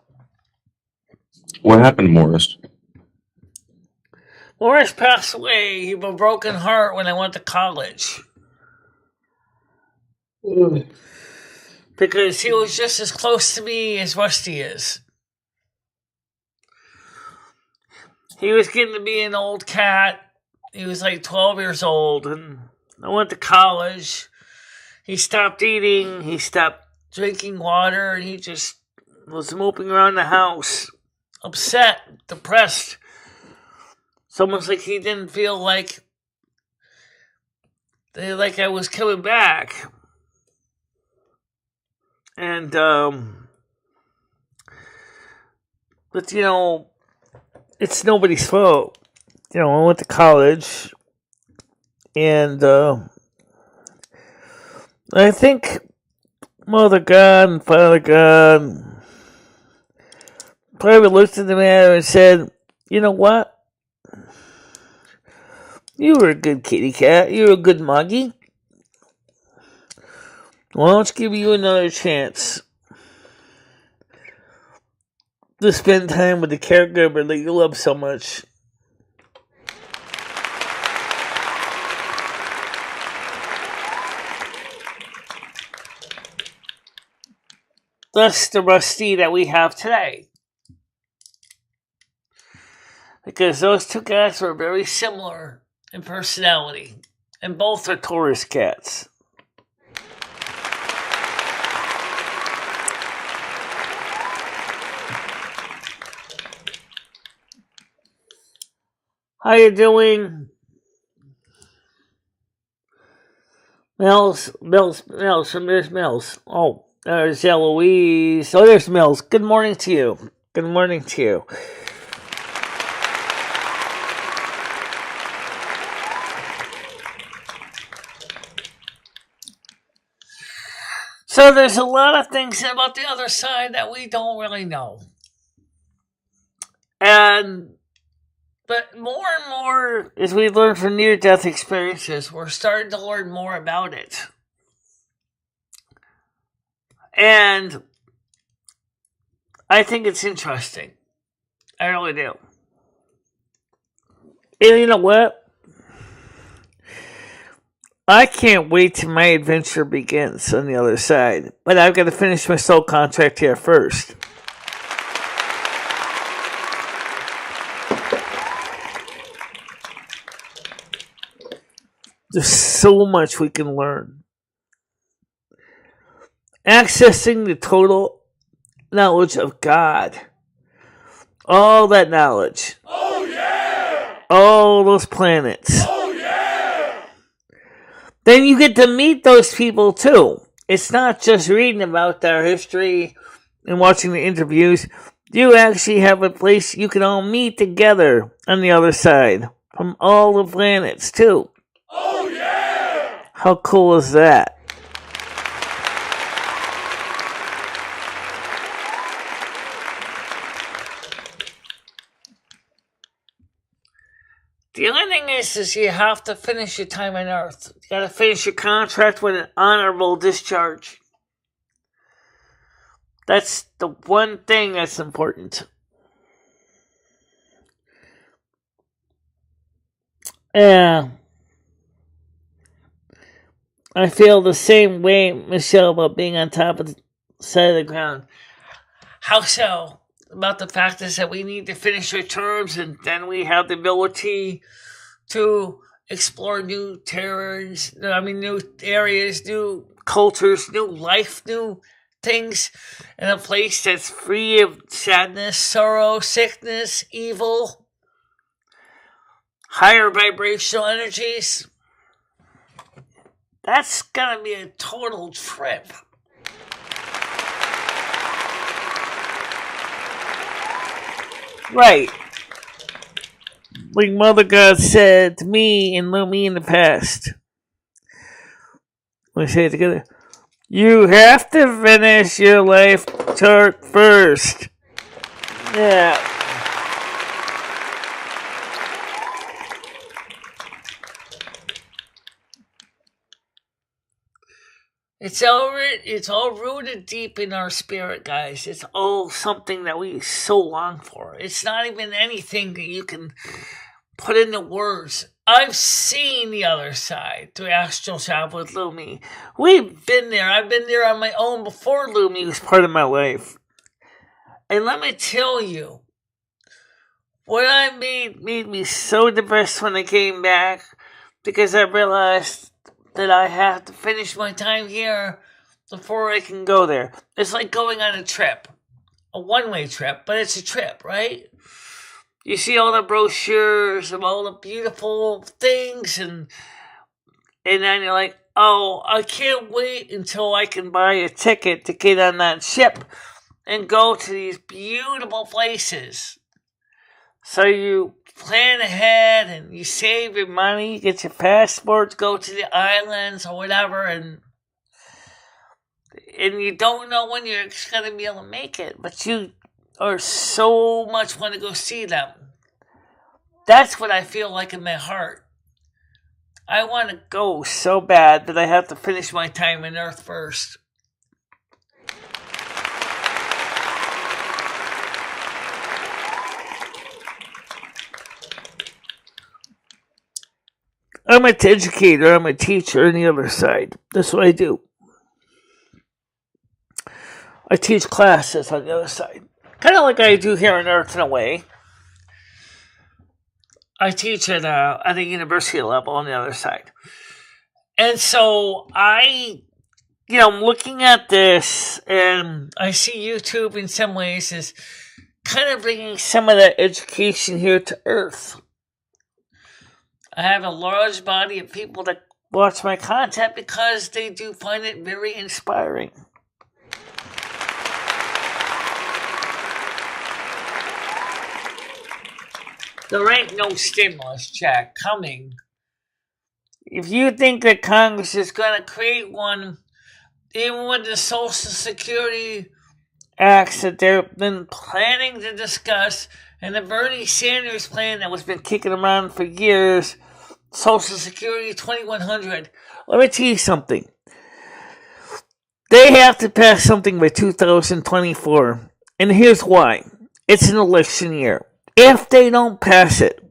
What happened to Morris? Morris passed away. He had a broken heart when I went to college. Because he was just as close to me as Rusty is. He was getting to be an old cat. He was like 12 years old. And I went to college. He stopped eating. He stopped drinking water. And he just was moping around the house. upset, depressed. It's almost like he didn't feel like I was coming back. And, but, you know, it's nobody's fault. You know, I went to college, and I think Mother God and Father God probably looked at the matter and said, you know what? You were a good kitty cat. You were a good muggy. Well, let's give you another chance to spend time with the caregiver that you love so much. Thus, the Rusty that we have today. Because those two cats were very similar in personality. And both are Taurus cats. How you doing? Mills, from there's Mills. Oh, there's Eloise. Oh, there's Mills. Good morning to you. Good morning to you. So there's a lot of things about the other side that we don't really know. But more and more, as we learn from near-death experiences, we're starting to learn more about it. And I think it's interesting. I really do. And you know what? I can't wait till my adventure begins on the other side. But I've got to finish my soul contract here first. There's so much we can learn. Accessing the total knowledge of God. All that knowledge. Oh yeah! All those planets. Oh yeah! Then you get to meet those people too. It's not just reading about their history and watching the interviews. You actually have a place you can all meet together on the other side. From all the planets too. Oh yeah! How cool is that? The only thing is you have to finish your time on Earth. You got to finish your contract with an honorable discharge. That's the one thing that's important. Yeah. I feel the same way, Michelle, about being on top of the side of the ground. How so? About the fact is that we need to finish our terms, and then we have the ability to explore new new areas, new cultures, new life, new things, in a place that's free of sadness, sorrow, sickness, evil, higher vibrational energies. That's gonna be a total trip. Right. Like Mother God said to me and Lumi in the past. We say it together. You have to finish your life chart first. Yeah. It's all rooted deep in our spirit, guys. It's all something that we so long for. It's not even anything that you can put into words. I've seen the other side through astral travel with Lumi. We've been there. I've been there on my own before Lumi was part of my life. And let me tell you, what I made me so depressed when I came back, because I realized that I have to finish my time here before I can go there. It's like going on a trip. a one-way trip, but it's a trip, right? You see all the brochures of all the beautiful things, and then you're like, oh, I can't wait until I can buy a ticket to get on that ship and go to these beautiful places. So you plan ahead and you save your money, you get your passport to go to the islands or whatever, and you don't know when you're going to be able to make it, but you are so much want to go see them. That's what I feel like in my heart. I want to go so bad that I have to finish my time on Earth first. I'm an educator, I'm a teacher on the other side. That's what I do. I teach classes on the other side. Kind of like I do here on Earth in a way. I teach at a university level on the other side. And so I'm looking at this, and I see YouTube in some ways is kind of bringing some of that education here to Earth. I have a large body of people that watch my content because they do find it very inspiring. There ain't no stimulus check coming. If you think that Congress is going to create one, even with the Social Security acts that they've been planning to discuss, and the Bernie Sanders plan that was been kicking around for years, Social Security 2100, let me tell you something. They have to pass something by 2024, and here's why. It's an election year. If they don't pass it,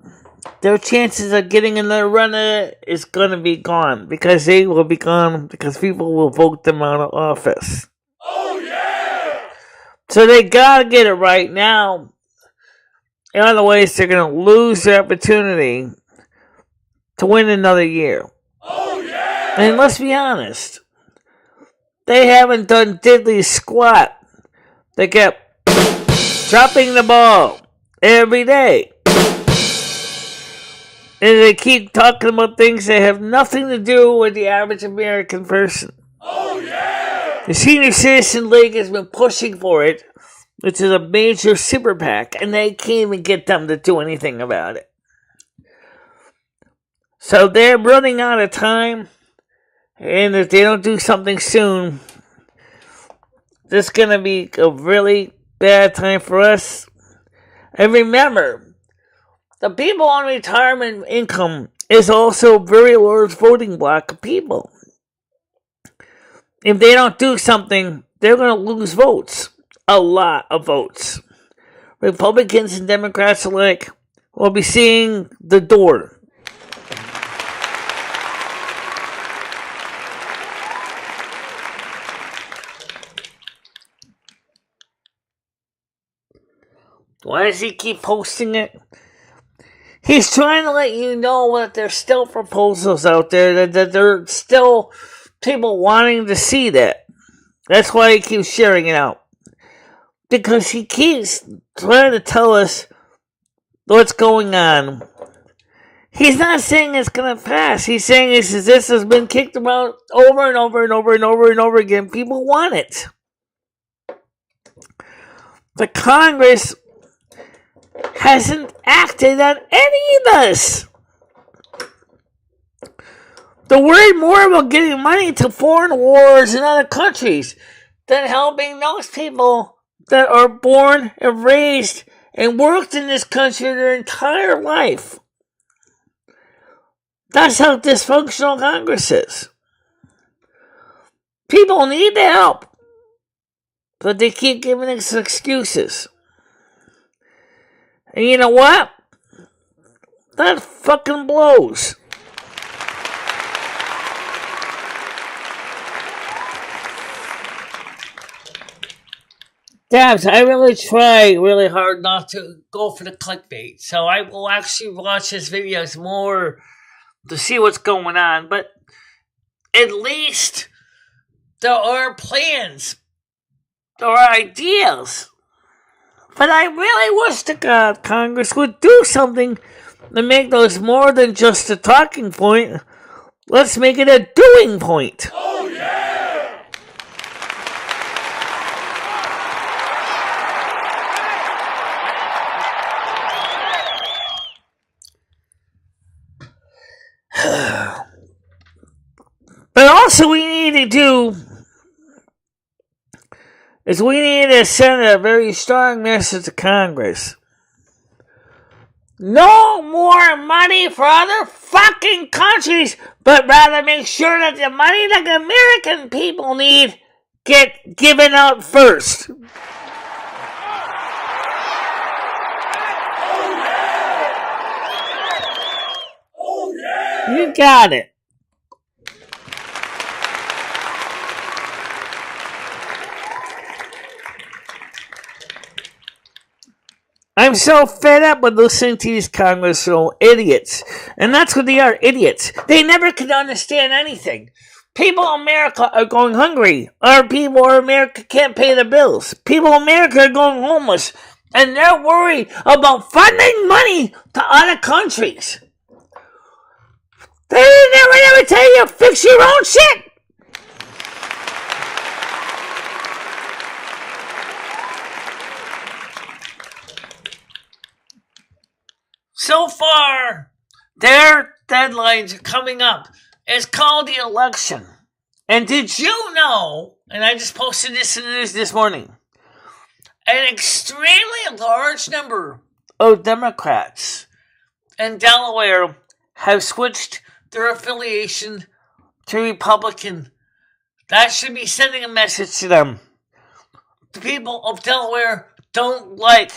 their chances of getting another run at it is going to be gone, because they will be gone because people will vote them out of office. Oh, yeah! So they got to get it right now. Otherwise, they're going to lose their opportunity to win another year. Oh, yeah! And let's be honest, they haven't done diddly squat. They kept dropping the ball every day. And they keep talking about things that have nothing to do with the average American person. Oh, yeah! The Senior Citizen League has been pushing for it, which is a major super PAC, and they can't even get them to do anything about it. So they're running out of time, and if they don't do something soon, this is going to be a really bad time for us. And remember, the people on retirement income is also a very large voting block of people. If they don't do something, they're going to lose votes. A lot of votes. Republicans and Democrats alike will be seeing the door. Why does he keep posting it? He's trying to let you know that there's still proposals out there, that there are still people wanting to see that. That's why he keeps sharing it out. Because he keeps trying to tell us what's going on. He's not saying it's going to pass. He's saying this has been kicked around over and over and over and over and over again. People want it. The Congress hasn't acted on any of this. They're worried more about getting money to foreign wars in other countries than helping those people that are born and raised and worked in this country their entire life. That's how dysfunctional Congress is. People need the help, but they keep giving us excuses. And you know what? That fucking blows. Dabs, I really try really hard not to go for the clickbait. So I will actually watch his videos more to see what's going on. But at least there are plans. There are ideas. But I really wish to God Congress would do something to make those more than just a talking point. Let's make it a doing point. Oh yeah! But also we need to do is we need to send a very strong message to Congress. No more money for other fucking countries, but rather make sure that the money that the American people need get given out first. Oh yeah! You got it. I'm so fed up with listening to these congressional idiots. And that's what they are, idiots. They never can understand anything. People in America are going hungry. Our people in America can't pay their bills. People in America are going homeless. And they're worried about funding money to other countries. They never tell you to fix your own shit. So far, their deadlines are coming up. It's called the election. And did you know, and I just posted this in the news this morning, an extremely large number of Democrats in Delaware have switched their affiliation to Republican. That should be sending a message to them. The people of Delaware don't like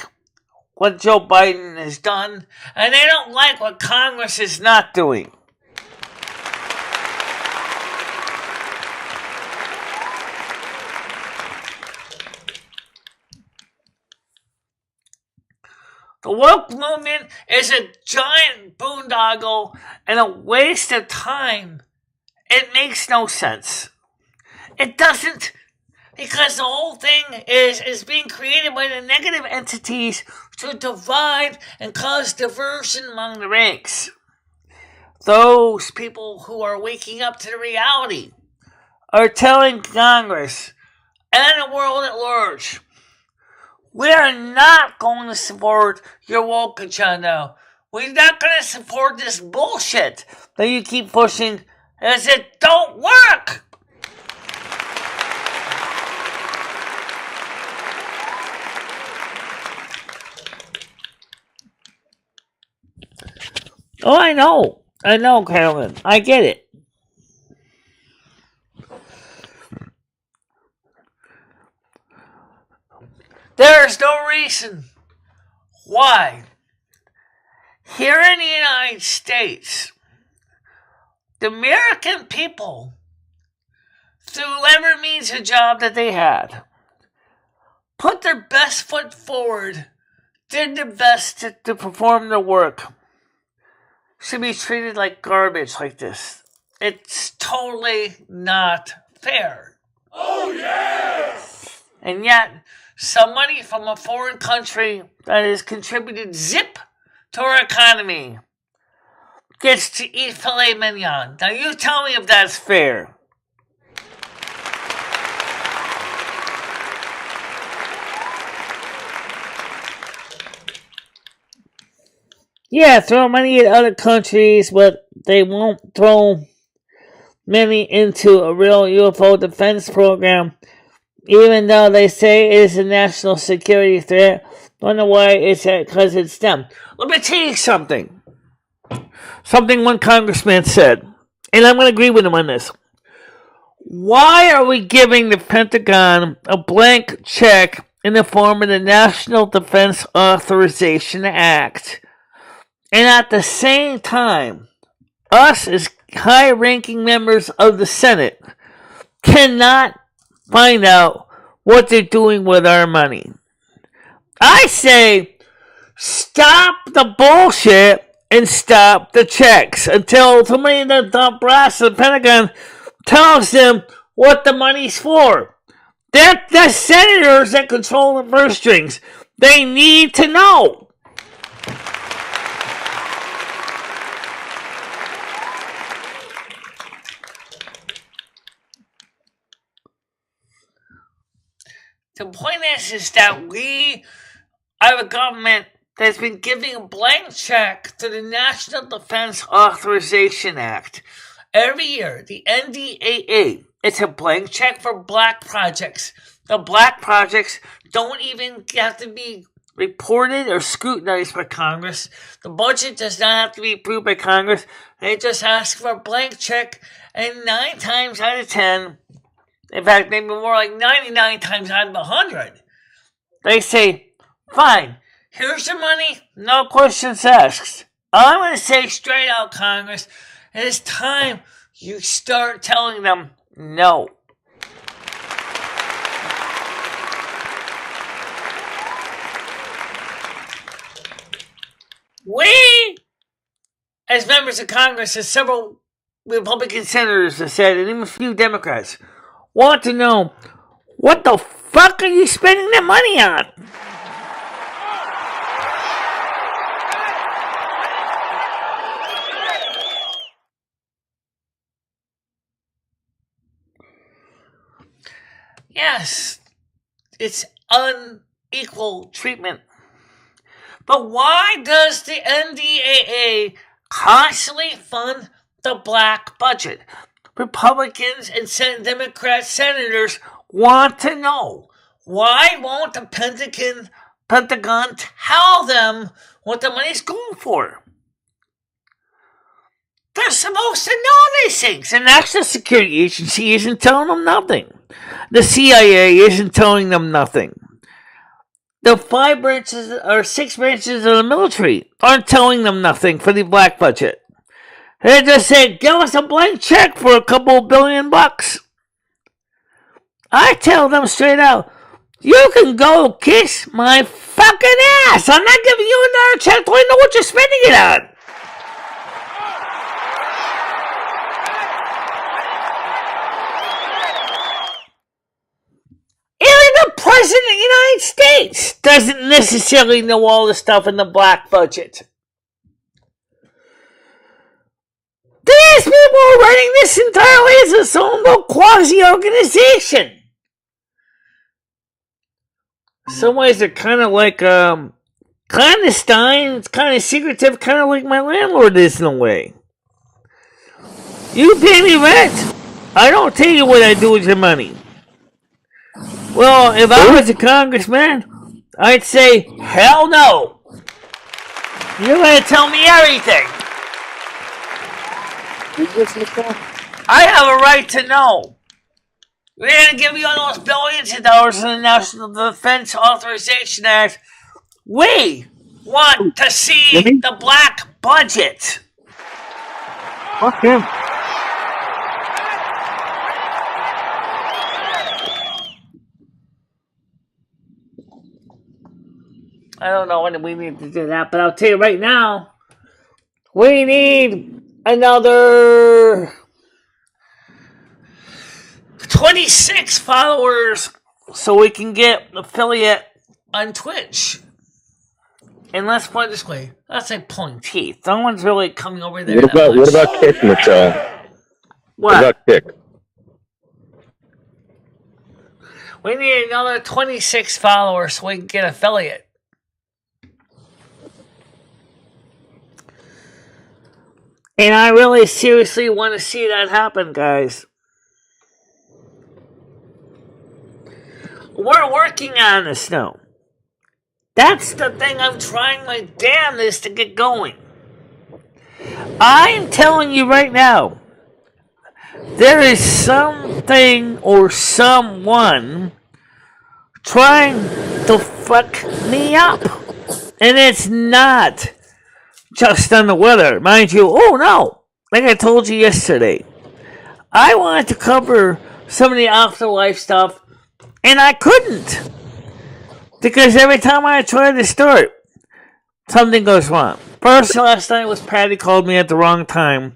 what Joe Biden has done, and they don't like what Congress is not doing. The woke movement is a giant boondoggle and a waste of time. It makes no sense. It doesn't, because the whole thing is being created by the negative entities to divide and cause diversion among the ranks. Those people who are waking up to the reality are telling Congress and the world at large, we are not going to support your woke agenda. We're not going to support this bullshit that you keep pushing, as it don't work. Oh, I know, Carolyn. I get it. There's no reason why here in the United States, the American people, through whatever means of job that they had, put their best foot forward, did their best to perform their work, should be treated like garbage like this. It's totally not fair. Oh yeah! And yet, somebody from a foreign country that has contributed zip to our economy gets to eat filet mignon. Now you tell me if that's fair. Yeah, throw money at other countries, but they won't throw money into a real UFO defense program, even though they say it is a national security threat. Wonder why it's because it's them. Let me tell you something. Something one congressman said, and I'm going to agree with him on this. Why are we giving the Pentagon a blank check in the form of the National Defense Authorization Act, and at the same time, us as high-ranking members of the Senate cannot find out what they're doing with our money? I say, stop the bullshit and stop the checks until somebody in the top brass of the Pentagon tells them what the money's for. They're the senators that control the purse strings. They need to know. The point is that we are a government that's been giving a blank check to the National Defense Authorization Act. Every year, the NDAA, it's a blank check for black projects. The black projects don't even have to be reported or scrutinized by Congress. The budget does not have to be approved by Congress. They just ask for a blank check, and 9 times out of 10, in fact, maybe more like 99 times out of 100, they say, fine, here's your money, no questions asked. I'm going to say straight out, Congress, it is time you start telling them no. We, as members of Congress, as several Republican senators have said, and even a few Democrats, want to know, what the fuck are you spending that money on? Yes, it's unequal treatment. But why does the NDAA constantly fund the black budget? Republicans and Democrat senators want to know, why won't the Pentagon tell them what the money's going for? They're supposed to know these things. The National Security Agency isn't telling them nothing. The CIA isn't telling them nothing. The 5 branches or 6 branches of the military aren't telling them nothing for the black budget. They just say, give us a blank check for a couple $1 billion. I tell them straight out, you can go kiss my fucking ass. I'm not giving you another check till I know what you're spending it on. Even the President of the United States doesn't necessarily know all the stuff in the black budget. These people are running this entirely as its own little quasi-organization. In some ways, they're kind of like clandestine, it's kind of secretive, kind of like my landlord is in a way. You pay me rent, I don't tell you what I do with your money. Well, if I was a congressman, I'd say, hell no. You're going to tell me everything. I have a right to know. We're going to give you all those billions of dollars in the National Defense Authorization Act. We want to see the black budget. Fuck him. I don't know when we need to do that, but I'll tell you right now, we need another 26 followers so we can get affiliate on Twitch. And let's put it this way, let's say pulling teeth. No one's really coming over there. What about Kick, Michelle? What about Kick? We need another 26 followers so we can get affiliate. And I really seriously want to see that happen, guys. We're working on this now. That's the thing I'm trying my damnedest to get going. I'm telling you right now, there is something or someone trying to fuck me up. And it's not just on the weather. Mind you, oh no, like I told you yesterday, I wanted to cover some of the afterlife stuff, and I couldn't. Because every time I try to start, something goes wrong. First, last night was Patty called me at the wrong time.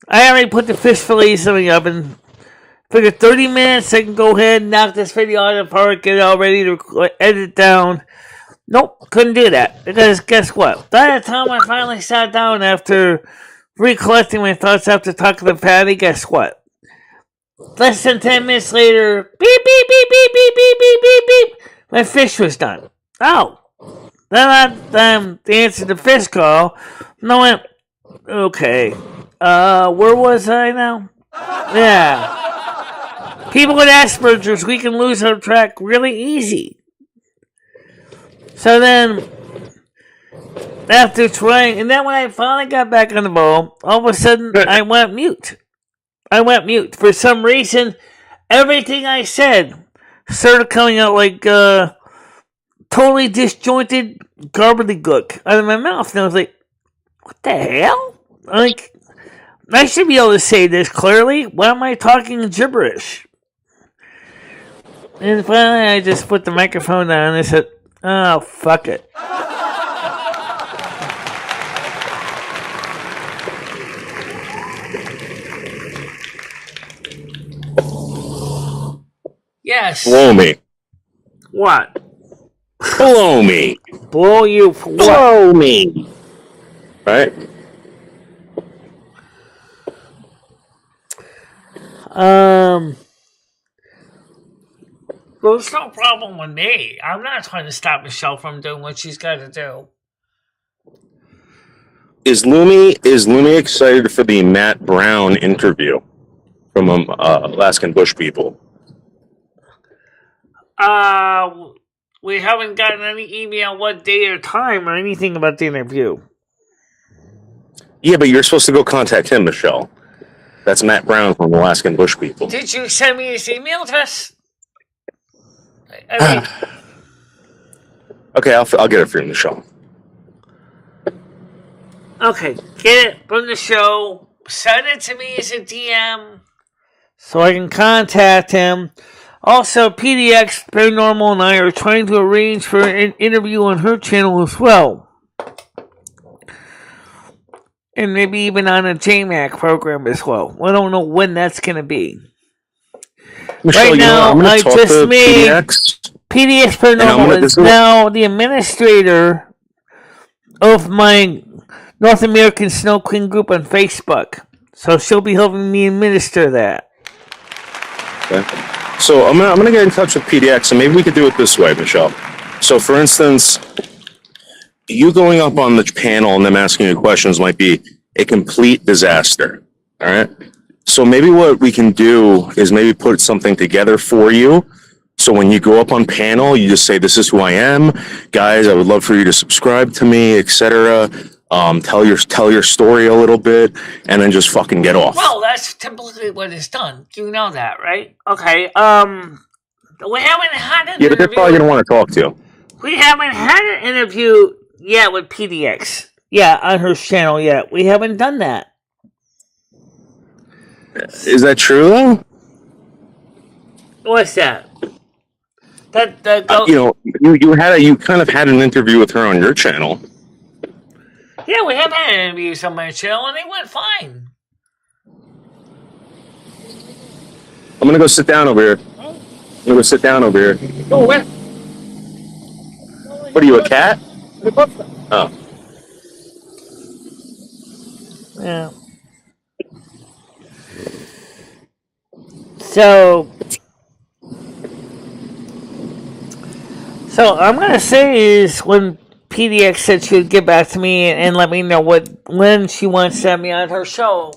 I already put the fish fillets in the oven. Figured 30 minutes, I can go ahead and knock this video out of the park, get it all ready to edit down. Nope, couldn't do that. Because guess what? By the time I finally sat down after recollecting my thoughts after talking to Patty, guess what? Less than 10 minutes later, beep, beep, beep, beep, beep, beep, beep, beep, beep. My fish was done. Oh. Then I answered the fish call. And I went, okay. Where was I now? Yeah. People with Asperger's, we can lose our track really easy. So then, after trying, and then when I finally got back on the bowl, all of a sudden I went mute. For some reason, everything I said started coming out like totally disjointed gobbledygook out of my mouth. And I was like, what the hell? Like, I should be able to say this clearly. Why am I talking gibberish? And finally, I just put the microphone down and I said, oh, fuck it. Yes. Blow me. What? Blow me. Blow you for what? Blow me. Right? Well, there's no problem with me. I'm not trying to stop Michelle from doing what she's got to do. Is Lumi excited for the Matt Brown interview from Alaskan Bush people? We haven't gotten any email what day or time or anything about the interview. Yeah, but you're supposed to go contact him, Michelle. That's Matt Brown from Alaskan Bush people. Did you send me his email address? I mean, okay, I'll get it for you, Michelle. Okay, get it from the show. Send it to me as a DM so I can contact him. Also, PDX Paranormal and I are trying to arrange for an interview on her channel as well. And maybe even on a JMAC program as well. I don't know when that's going to be. Michelle, right now, I just made PDX Paranormal is now the administrator of my North American Snow Queen group on Facebook. So she'll be helping me administer that. Okay. So I'm gonna get in touch with PDX, and maybe we could do it this way, Michelle. So, for instance, you going up on the panel and them asking you questions might be a complete disaster. All right. So maybe what we can do is maybe put something together for you. So when you go up on panel, you just say, "This is who I am, guys. I would love for you to subscribe to me, etc." Tell your story a little bit, and then just fucking get off. Well, that's typically what is done. You know that, right? Okay. We haven't had an interview. Yeah, but they're probably gonna want to talk to you. We haven't had an interview yet with PDX. Yeah, on her channel yet. We haven't done that. Is that true though? What's that? You kind of had an interview with her on your channel. Yeah, we have had interviews on my channel, and they went fine. I'm gonna go sit down over here. Go away. What are you, a cat? Oh. Yeah. So I'm gonna say is when PDX said she would get back to me and let me know when she wants to have me on her show.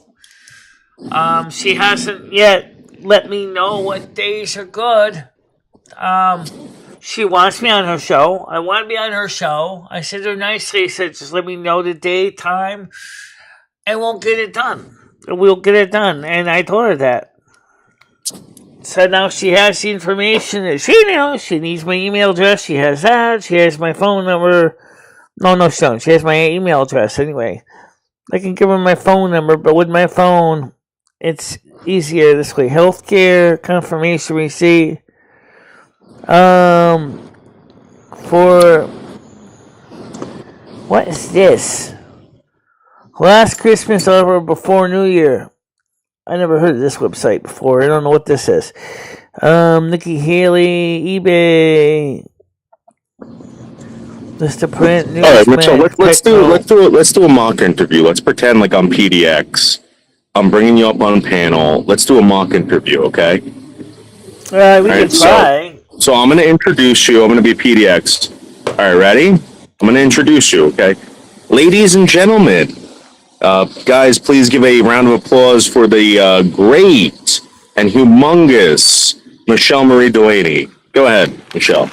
She hasn't yet let me know what days are good. She wants me on her show. I want to be on her show. I said to her nicely, I said, just let me know the day, time, and we'll get it done. We'll get it done. And I told her that. So now she has the information that she knows. She needs my email address. She has that. She has my phone number. No, she don't. She has my email address anyway. I can give her my phone number, but with my phone, it's easier this way. Healthcare, confirmation receipt. For what is this? Last Christmas over before New Year. I never heard of this website before. I don't know what this is. Nikki Haley, eBay. Just to print All right, Michelle. newsman. Let's do a mock interview. Let's pretend like I'm PDX. I'm bringing you up on panel. Let's do a mock interview, okay? We All can right, try. So I'm going to introduce you. I'm going to be PDX. All right, ready? I'm going to introduce you, okay? Ladies and gentlemen, guys, please give a round of applause for the great and humongous MicheleMarieDalene. Go ahead, Michelle.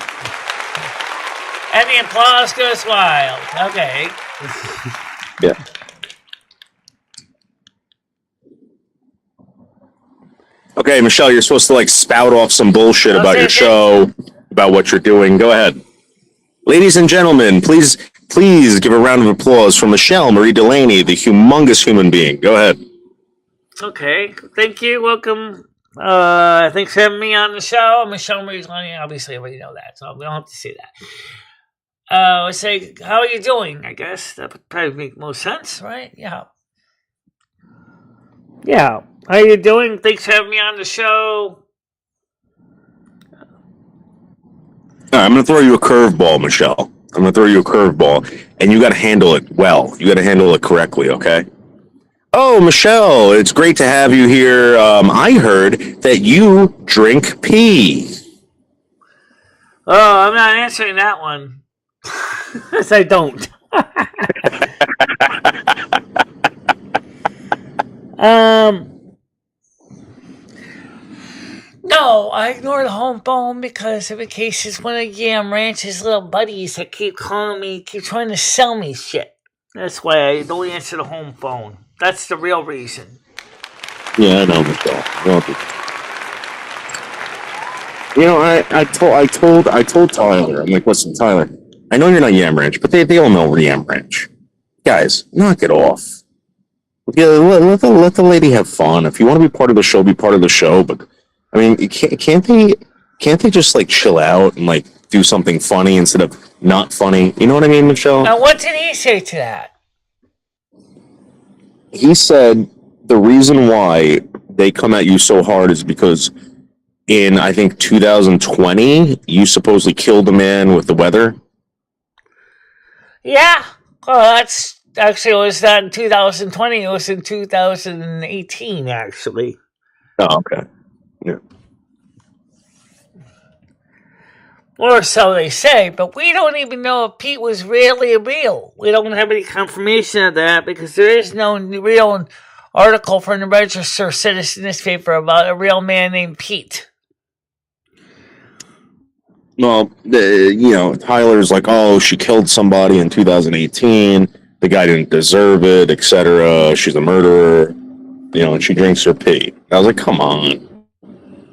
And the applause goes wild. Okay. Yeah. Okay, Michelle, you're supposed to like spout off some bullshit about your show, about what you're doing. Go ahead. Ladies and gentlemen, please give a round of applause for MicheleMarieDalene, the humongous human being. Go ahead. Okay. Thank you. Welcome. Thanks for having me on the show. MicheleMarieDalene, obviously everybody know that, so we don't have to say that. I say, how are you doing? I guess that would probably make most sense, right? Yeah. Yeah. How are you doing? Thanks for having me on the show. All right, I'm going to throw you a curveball, Michelle. I'm going to throw you a curveball, and you got to handle it well. You got to handle it correctly, okay? Oh, Michelle, it's great to have you here. I heard that you drink pee. Oh, I'm not answering that one. Yes, I don't. No, I ignore the home phone because in case it's one of Yam Ranch's little buddies that keep calling me, keep trying to sell me shit. That's why I don't answer the home phone. That's the real reason. Yeah, I know, Michelle. You know, I told Tyler. I'm like, listen, Tyler. I know you're not Yam Ranch, but they all know we're Yam Ranch. Guys, knock it off. Yeah, let the lady have fun. If you want to be part of the show, be part of the show. But I mean, can't they just like chill out and like do something funny instead of not funny? You know what I mean, Michelle? Now, what did he say to that? He said the reason why they come at you so hard is because in, I think, 2020, you supposedly killed a man with the weather. Yeah. Well, that's actually, it was not in 2020. It was in 2018, actually. Oh, okay. Yeah. Or so they say, but we don't even know if Pete was really real. We don't have any confirmation of that because there is no real article from the Register Citizen newspaper about a real man named Pete. Well, Tyler's like, oh, she killed somebody in 2018. The guy didn't deserve it, etc. She's a murderer, and she drinks her pee. I was like, come on,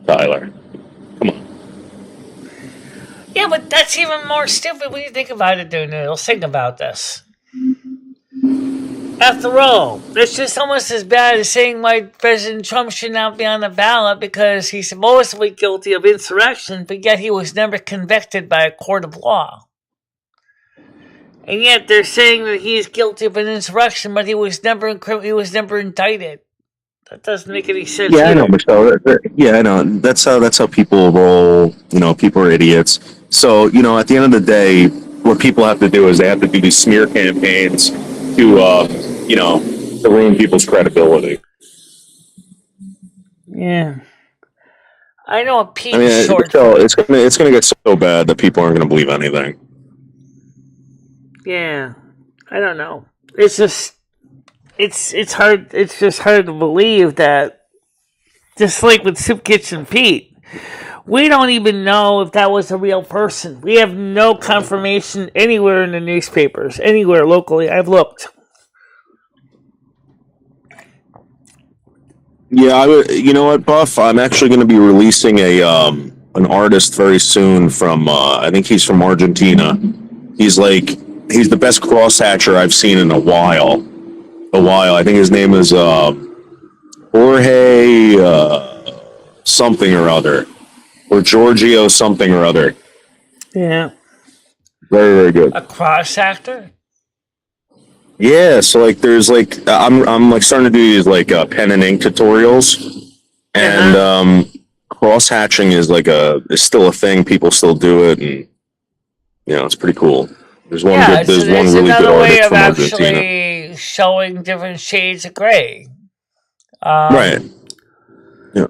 Tyler. Come on. Yeah, but that's even more stupid when you think about it, dude. Let's think about this. After all, it's just almost as bad as saying why President Trump should not be on the ballot because he's supposedly guilty of insurrection, but yet he was never convicted by a court of law. And yet they're saying that he is guilty of an insurrection, but he was never indicted. That doesn't make any sense. Yeah, either. I know, Michelle. Yeah, I know. That's how people roll. People are idiots. So, at the end of the day, what people have to do is they have to do these smear campaigns to ruin people's credibility. Yeah. I know a Pete short. It's gonna get so bad that people aren't gonna believe anything. Yeah. I don't know. It's just it's hard to believe that just like with Soup Kitchen Pete, we don't even know if that was a real person. We have no confirmation anywhere in the newspapers, anywhere locally. I've looked. Yeah, you know what, Buff? I'm actually going to be releasing an artist very soon from, I think he's from Argentina. He's the best crosshatcher I've seen in a while. I think his name is Jorge something or other. Or Giorgio something or other. Yeah. Very, very good. A cross actor? Yeah, so there's I'm starting to do these pen and ink tutorials, and cross hatching is is still a thing. People still do it, and it's pretty cool. There's one Yeah, good. There's so one it's really good another way artist of from Argentina. actually showing different shades of gray. Right. Yeah.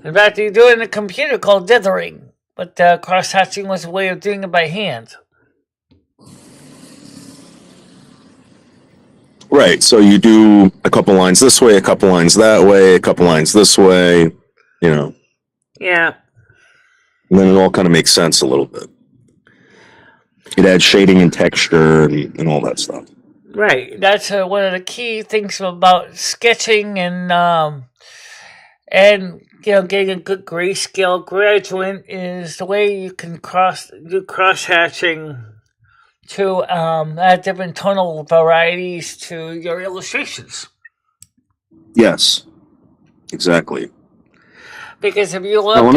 In fact, you do it in a computer called dithering, but cross-hatching was a way of doing it by hand. Right. So you do a couple lines this way, a couple lines that way, a couple lines this way. You know. Yeah. And then it all kind of makes sense a little bit. It adds shading and texture and all that stuff. Right. That's one of the key things about sketching and getting a good grayscale gradient is the way you can do cross hatching to add different tonal varieties to your illustrations. Yes. Exactly. Because if you look now,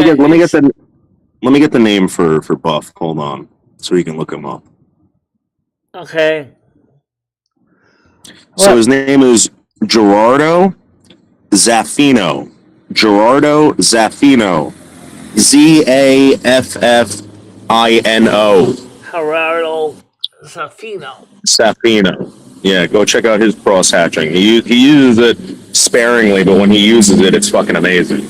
let me get the name for Buff. Hold on, so you can look him up. Okay. So his name is Gerardo Zaffino. Gerardo Zaffino. Zaffino. Gerardo Zaffino. Zaffino. Yeah, go check out his cross hatching. He uses it sparingly, but when he uses it, it's fucking amazing.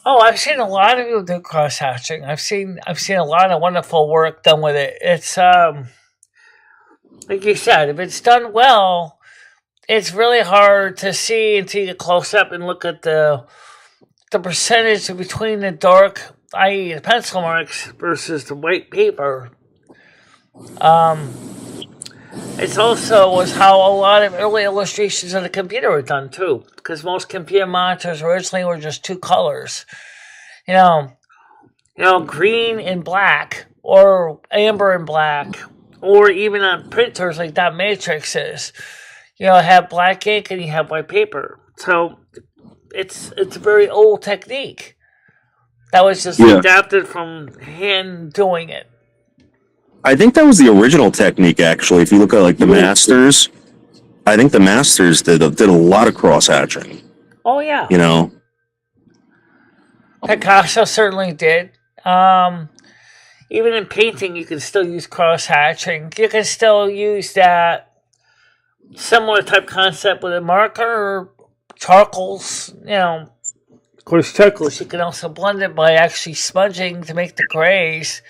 Oh, I've seen a lot of people do cross hatching. I've seen a lot of wonderful work done with it. It's like you said, if it's done well, it's really hard to see until you get close up and look at the percentage between the dark, i.e. the pencil marks, versus the white paper. It's also was how a lot of early illustrations on the computer were done too, because most computer monitors originally were just two colors, green and black, or amber and black, or even on printers like that Matrix is, have black ink and you have white paper. So it's a very old technique that was just adapted from hand doing it. I think that was the original technique, actually. If you look at the masters, I think the masters did a lot of cross hatching. Oh yeah, Picasso certainly did. Even in painting, you can still use cross hatching. You can still use that similar type concept with a marker or charcoals. Of course, charcoals. You can also blend it by actually smudging to make the grays.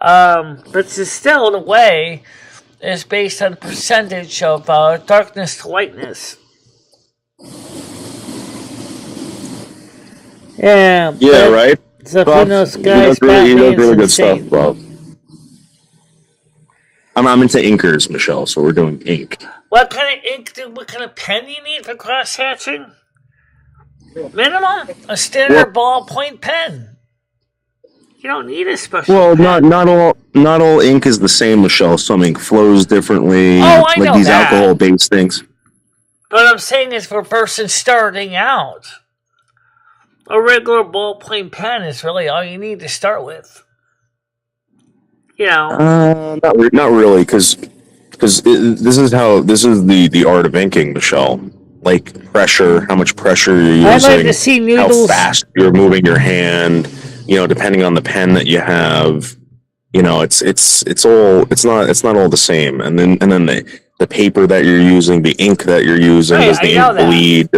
But it's still, in a way, is based on percentage of darkness to lightness. Yeah, right? Zaffino's guys, he does really good stuff, Bob. I'm into inkers, Michelle, so we're doing ink. What kind of ink what kind of pen do you need for cross hatching? Minimum, a standard ballpoint pen. You don't need a special pen. not all ink is the same, Michelle. Some ink flows differently. Oh, I know these that. alcohol-based things. But I'm saying is for a person starting out, a regular ballpoint pen is really all you need to start with. Not really, because this is the art of inking, Michelle. Like pressure, how much pressure you're using. I'd like to see noodles. How fast you're moving your hand. Depending on the pen that you have. It's not all the same. And then the paper that you're using, the ink that you're using, does the ink bleed?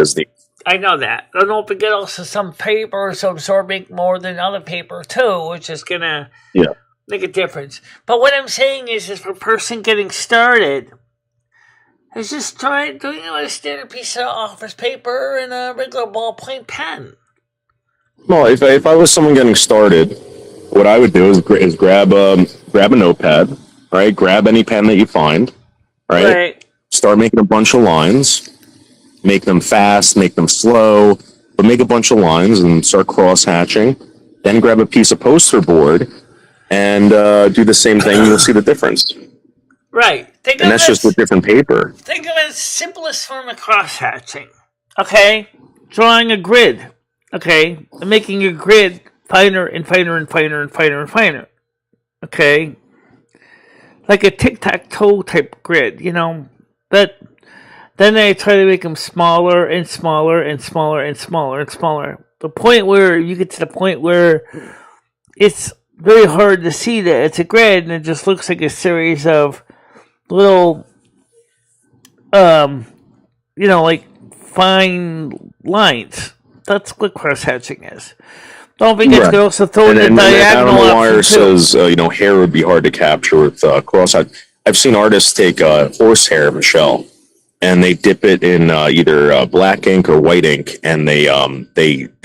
I know that. But don't forget also some papers absorb ink more than other paper too, which is gonna make a difference. But what I'm saying is for a person getting started, is just try doing it with a standard piece of office paper and a regular ballpoint pen. Well, if I was someone getting started, what I would do is grab a notepad, right? Grab any pen that you find, right? Start making a bunch of lines. Make them fast, make them slow, but make a bunch of lines and start cross-hatching. Then grab a piece of poster board and do the same thing, and you'll see the difference. Right. And that's just with different paper. Think of it as simplest form of cross-hatching. Okay? Drawing a grid. Okay? And making your grid finer and finer and finer and finer and finer. Okay? Like a tic-tac-toe type grid, But then they try to make them smaller and smaller and smaller and smaller and smaller. The point where you get to the point where it's very hard to see that it's a grid, and it just looks like a series of little, like fine lines. That's what cross hatching is. Don't forget to also throw in the diagonal Animal option Wire too. says, hair would be hard to capture with cross hatch. I've seen artists take horsehair, Michelle, and they dip it in either black ink or white ink, and they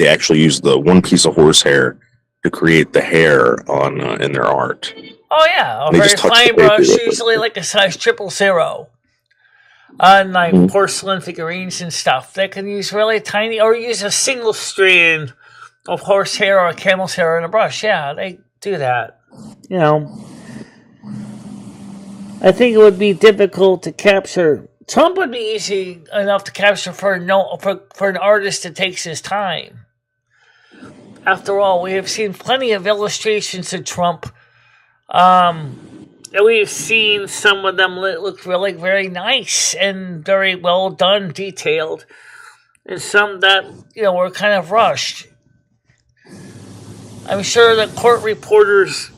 actually use the one piece of horsehair to create the hair on in their art. Oh yeah, a They very just touch fine the paper brush, with it. usually like a size 000. On like porcelain figurines and stuff, they can use really tiny, or use a single strand of horsehair or camel's hair in a brush. Yeah, they do that. I think it would be difficult to capture. Trump would be easy enough to capture for an artist that takes his time. After all, we have seen plenty of illustrations of Trump. And we've seen some of them look really very nice and very well done, detailed. And some that, were kind of rushed. I'm sure that court reporters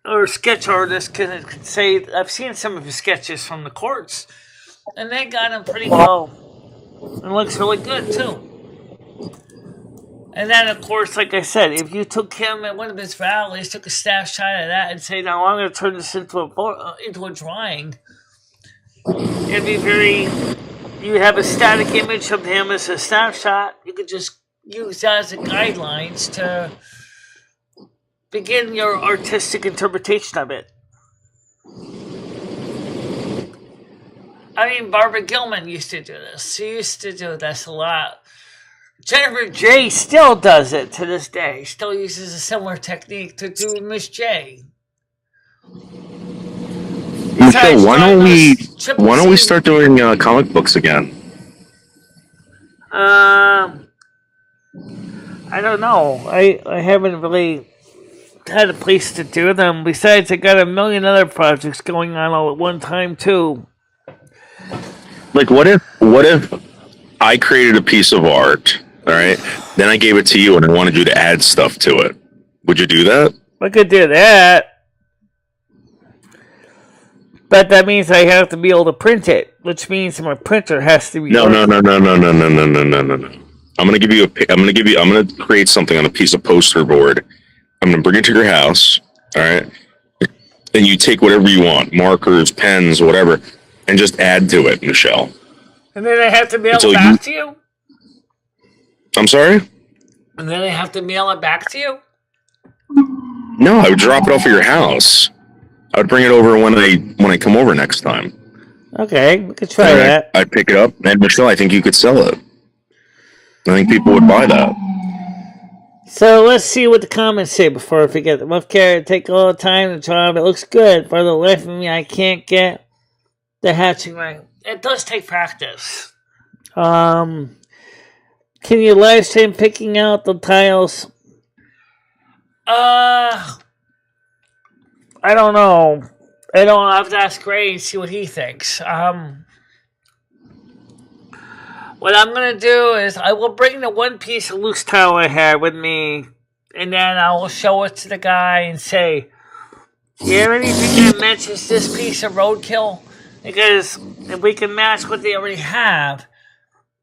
or sketch artists can say, I've seen some of his sketches from the courts, and they got him pretty well. It looks really good, too. And then, of course, like I said, if you took him at one of his rallies, took a snapshot of that, and say, now I'm going to turn this into a drawing, it'd be you have a static image of him as a snapshot. You could just use that as a guidelines to begin your artistic interpretation of it. I mean, Barbara Gilman used to do this. She used to do this a lot. Jennifer J still does it to this day. Still uses a similar technique to do Miss J. Michelle, why don't we start doing comic books again? I don't know. I haven't really had a place to do them. Besides, I got a million other projects going on all at one time too. Like, what if I created a piece of art, all right? Then I gave it to you, and I wanted you to add stuff to it. Would you do that? I could do that. But that means I have to be able to print it, which means my printer has to be. No. I'm gonna create something on a piece of poster board. I'm gonna bring it to your house, all right? And you take whatever you want, markers, pens, whatever, and just add to it, Michelle. And then I have to mail it back to you? I'm sorry? And then I have to mail it back to you? No, I would drop it off at your house. I would bring it over when I come over next time. Okay, we could try that. I'd pick it up, and Michelle, I think you could sell it. I think people would buy that. So let's see what the comments say before I forget. The rough carrot take all the time to try. It looks good. For the life of me, I can't get the hatching right. It does take practice. Can you live stream picking out the tiles? I don't know. I don't have to ask Ray and see what he thinks. What I'm going to do is I will bring the one piece of loose tile I had with me, and then I will show it to the guy and say, do you have anything that matches this piece of roadkill? Because if we can match what they already have,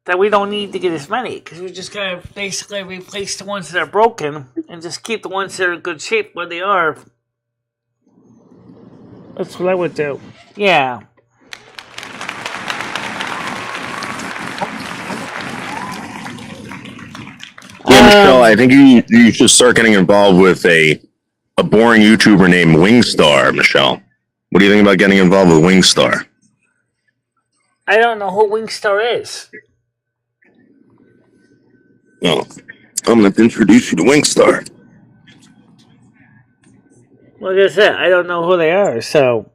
then we don't need to get as many, because we're just going to basically replace the ones that are broken and just keep the ones that are in good shape where they are. That's what I would do. Yeah. Yeah, Michelle, I think you should start getting involved with a boring YouTuber named Wingstar, Michelle. What do you think about getting involved with Wingstar? I don't know who Wingstar is. No. I'm going to introduce you to Wingstar. Like I said, I don't know who they are, so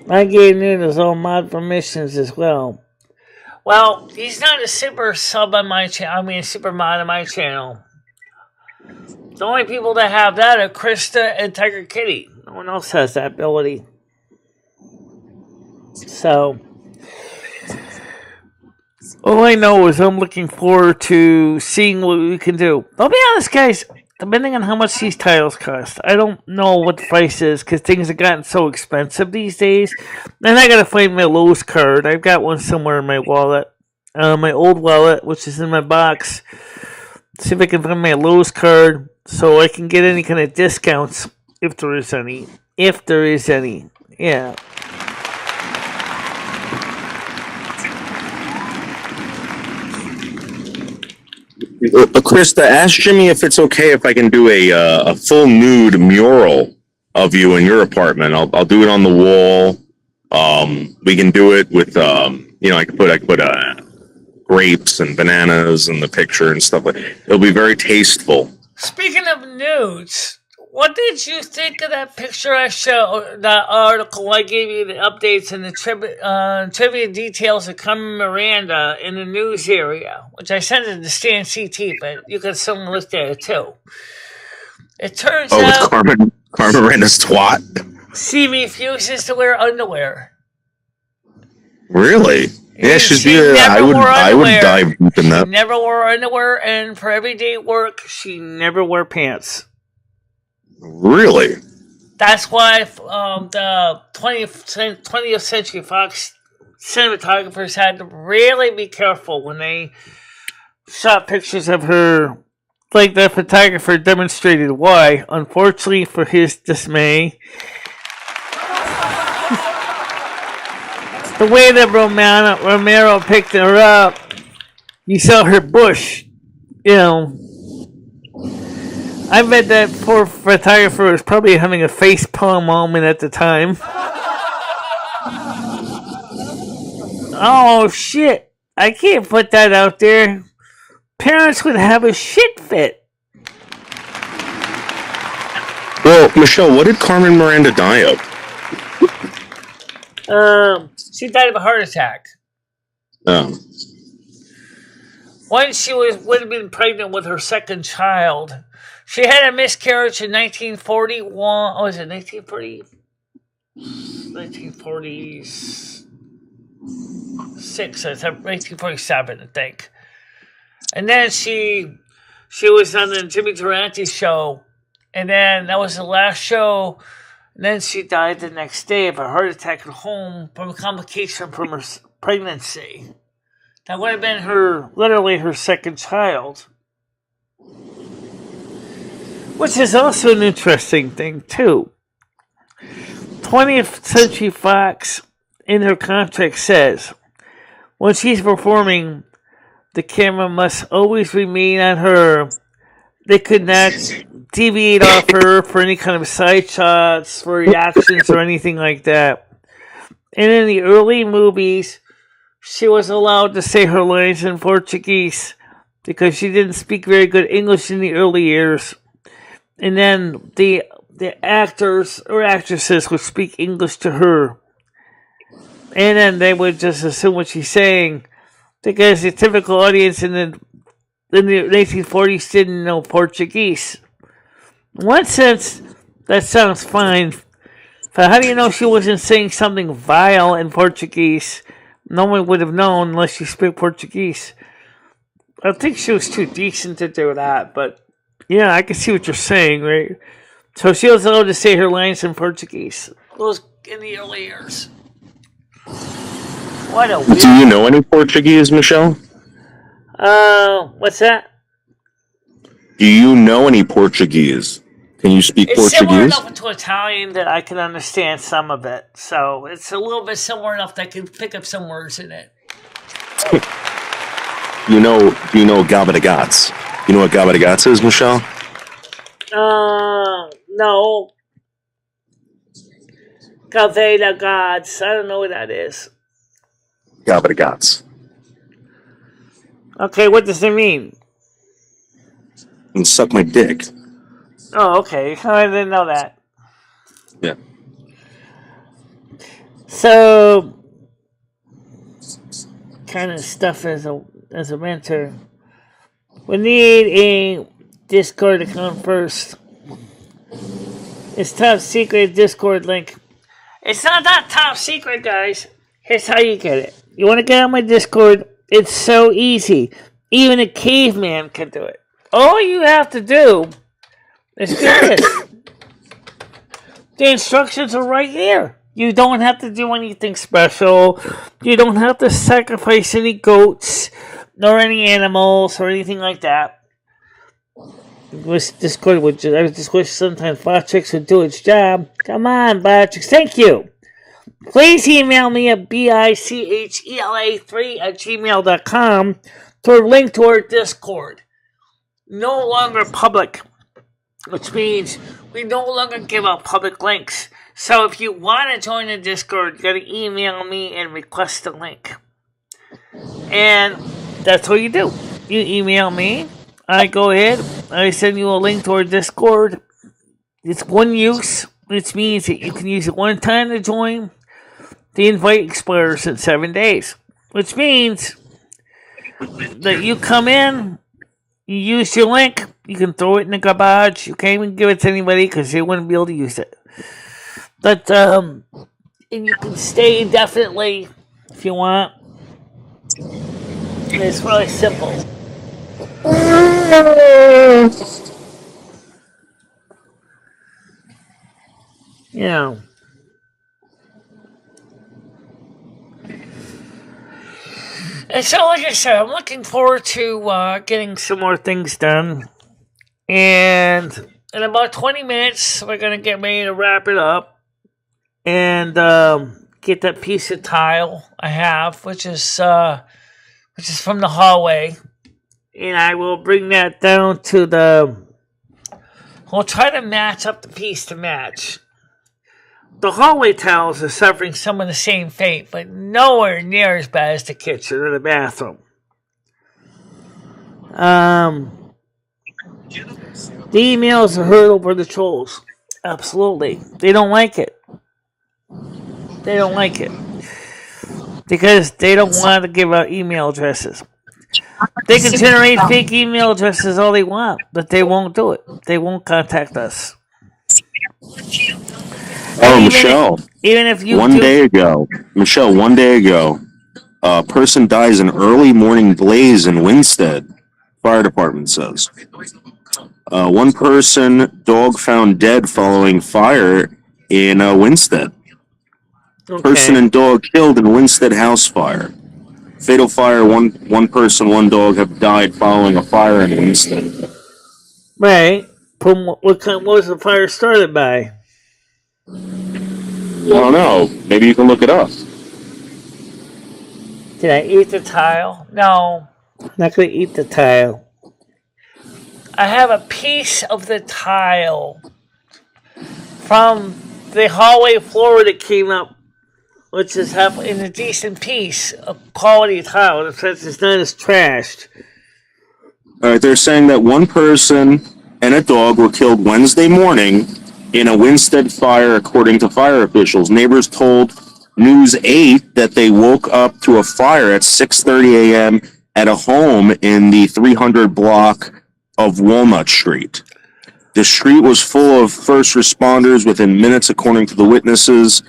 I gave Noon his own mod permissions as well. Well, he's not a super sub on my channel. I mean, a super mod on my channel. The only people that have that are Krista and Tiger Kitty. No one else has that ability. All I know is I'm looking forward to seeing what we can do. I'll be honest, guys. Depending on how much these titles cost, I don't know what the price is because things have gotten so expensive these days. And I gotta find my Lowe's card. I've got one somewhere in my wallet, my old wallet, which is in my box. See if I can find my Lowe's card so I can get any kind of discounts if there is any. If there is any, yeah. Krista, ask Jimmy if it's okay if I can do a full nude mural of you in your apartment. I'll do it on the wall. We can do it with I can put grapes and bananas in the picture and stuff like that. It'll be very tasteful. Speaking of nudes, what did you think of that picture I showed, that article I gave you, the updates and the trivia details of Carmen Miranda in the news area, which I sent it to Stan CT, but you could still look at it too. It turns out... it's Carmen Miranda's twat? She refuses to wear underwear. Really? Yeah, she's beautiful. I would dive deep in that. She never wore underwear, and for everyday work, she never wore pants. Really? That's why the 20th Century Fox cinematographers had to really be careful when they shot pictures of her. Like the photographer demonstrated why. Unfortunately for his dismay, the way that Romero picked her up, you saw her bush, I bet that poor photographer was probably having a facepalm moment at the time. Oh, shit. I can't put that out there. Parents would have a shit fit. Well, Michelle, what did Carmen Miranda die of? She died of a heart attack. Oh. When she would have been pregnant with her second child, she had a miscarriage in 1941. Oh, was it 1940? 1946. I think 1947, I think. And then she was on the Jimmy Durante show, and then that was the last show. And then she died the next day of a heart attack at home from a complication from her pregnancy. That would have been literally her second child. Which is also an interesting thing, too. 20th Century Fox, in her contract, says, when she's performing, the camera must always remain on her. They could not deviate off her for any kind of side shots, for reactions, or anything like that. And in the early movies, she was allowed to say her lines in Portuguese because she didn't speak very good English in the early years. And then the actors or actresses would speak English to her. And then they would just assume what she's saying. Because the typical audience in the 1940s didn't know Portuguese. In one sense, that sounds fine. But how do you know she wasn't saying something vile in Portuguese? No one would have known unless she spoke Portuguese. I think she was too decent to do that, but yeah, I can see what you're saying, right? So she was allowed to say her lines in Portuguese. Those in the early years. What a weird... Do you know any Portuguese, Michelle? What's that? Do you know any Portuguese? Can you speak Portuguese? It's similar enough to Italian that I can understand some of it. So it's a little bit similar enough that I can pick up some words in it. Do you know gabadagats? You know what gabadagats is, Michelle? No. Gabadagats. I don't know what that is. Gabadagats. Okay, what does it mean? And suck my dick. Oh, okay. I didn't know that. Yeah. So, kind of stuff as a mentor. We need a Discord account first. It's top secret Discord link. It's not that top secret, guys. Here's how you get it. You want to get on my Discord, It's so easy. Even a caveman can do it. All you have to do is do this. The instructions are right here. You don't have to do anything special. You don't have to sacrifice any goats nor any animals or anything like that. I just wish sometimes Botrix would do its job. Come on, Botrix. Thank you. Please email me at bichela3@gmail.com for a link to our Discord. No longer public, which means we no longer give out public links. So if you want to join the Discord, you got to email me and request a link. And that's what you do. You email me. I go ahead. I send you a link to our Discord. It's one use, which means that you can use it one time to join. The invite expires in 7 days, which means that you come in, you use your link, you can throw it in the garbage. You can't even give it to anybody because they wouldn't be able to use it. But and you can stay indefinitely if you want. And it's really simple. You know. And so, like I said, I'm looking forward to getting some more things done. And in about 20 minutes, we're going to get ready to wrap it up. And get that piece of tile I have, which is from the hallway. And I will bring that down to we'll try to match up the piece to match. The hallway tiles are suffering some of the same fate, but nowhere near as bad as the kitchen or the bathroom. The emails are hurdle for the trolls. Absolutely. They don't like it. They don't like it. Because they don't want to give out email addresses. They can generate fake email addresses all they want, but they won't do it. They won't contact us. Oh, Michelle. Even if you one day ago, a person dies in early morning blaze in Winstead. Fire department says. One person, dog found dead following fire in Winstead. Okay. Person and dog killed in Winstead house fire. Fatal fire, one person, one dog have died following a fire in Winstead. Right. What was the fire started by? I don't know. Maybe you can look it up. Did I eat the tile? No. I'm not going to eat the tile. I have a piece of the tile from the hallway floor that came up, which is in a decent piece of quality tile. It says it's not as trashed. All right, they're saying that one person and a dog were killed Wednesday morning in a Winstead fire, according to fire officials. Neighbors told News 8 that they woke up to a fire at 6:30 a.m. at a home in the 300 block of Walnut Street. The street was full of first responders within minutes, according to the witnesses.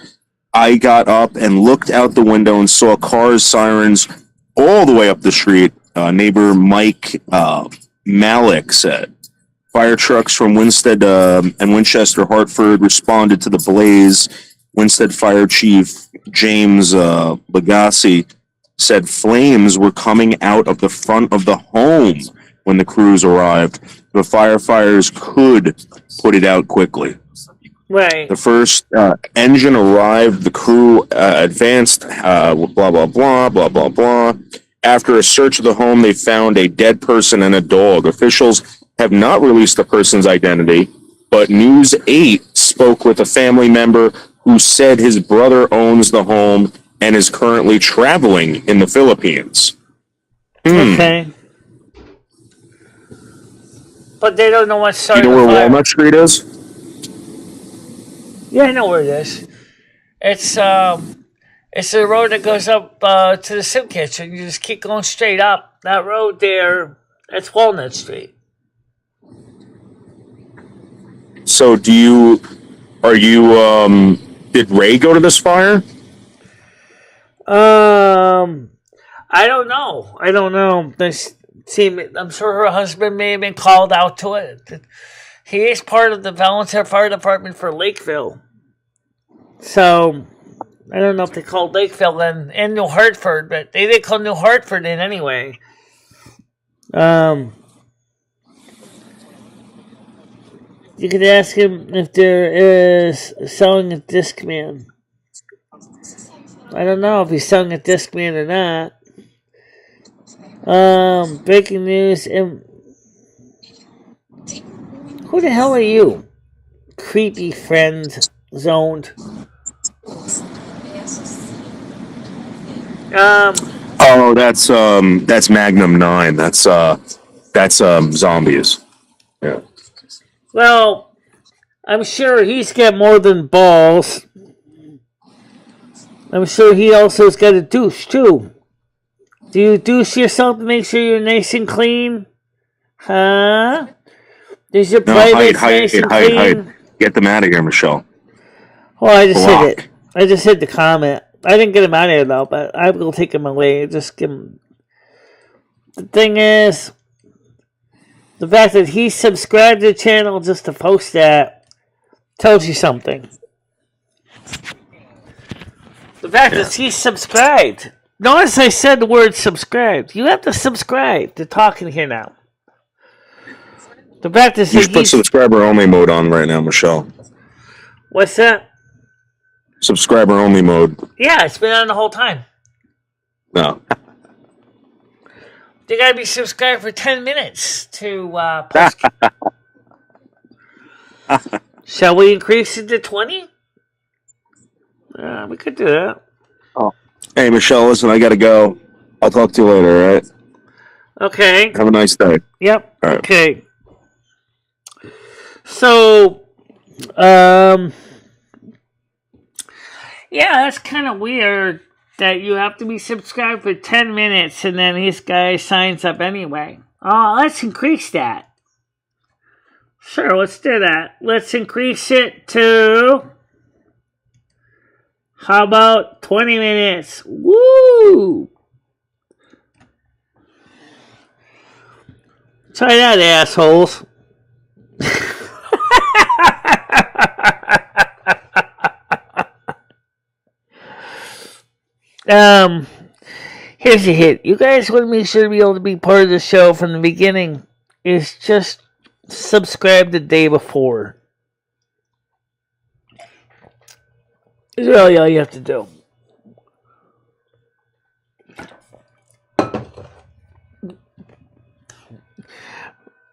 I got up and looked out the window and saw cars, sirens all the way up the street. Neighbor Mike Malik said. Fire trucks from Winstead and Winchester, Hartford responded to the blaze. Winstead Fire Chief James Legassi said flames were coming out of the front of the home when the crews arrived. The firefighters could put it out quickly. Right. The first engine arrived. The crew advanced. Blah blah blah blah blah blah. After a search of the home, they found a dead person and a dog. Officials have not released the person's identity, but News 8 spoke with a family member who said his brother owns the home and is currently traveling in the Philippines. Okay. But they don't know what started the fire. You know where fire. Walnut Street is? Yeah, I know where it is. It's the road that goes up to the soup kitchen. You just keep going straight up. That road there, that's Walnut Street. So did Ray go to this fire? I I don't know. I'm sure her husband may have been called out to it. He is part of the volunteer fire department for Lakeville. So, I don't know if they called Lakeville then and New Hartford, but they did call New Hartford in anyway. You could ask him if there is selling a Discman. I don't know if he's selling a Discman or not. Breaking news. Who the hell are you? Creepy friend zoned. Oh, that's Magnum 9. That's zombies. Yeah. Well, I'm sure he's got more than balls. I'm sure he also's got a douche too. Do you douche yourself to make sure you're nice and clean? Huh? Is your private nice and clean? Hide. Get them out of here, Michelle. Well, I just hit it. I just hit the comment. I didn't get him out of here though, but I will take him away. Just give him. The thing is, the fact that he subscribed to the channel just to post that tells you something. The fact that he subscribed. Notice I said the word subscribed. You have to subscribe to talking here now. The fact is, you should put subscriber only mode on right now, Michelle. What's that? Subscriber only mode. Yeah, it's been on the whole time. No. You gotta be subscribed for 10 minutes to post. Shall we increase it to 20? We could do that. Oh. Hey, Michelle, listen, I gotta go. I'll talk to you later, all right? Okay. Have a nice day. Yep. All right. Okay. So, yeah, that's kind of weird that you have to be subscribed for 10 minutes and then this guy signs up anyway. Oh, let's increase that. Sure, let's do that. Let's increase it to... How about 20 minutes? Woo! Try that, assholes. Here's a hit. You guys want to make sure to be able to be part of the show from the beginning. Is just subscribe the day before. Is really all you have to do.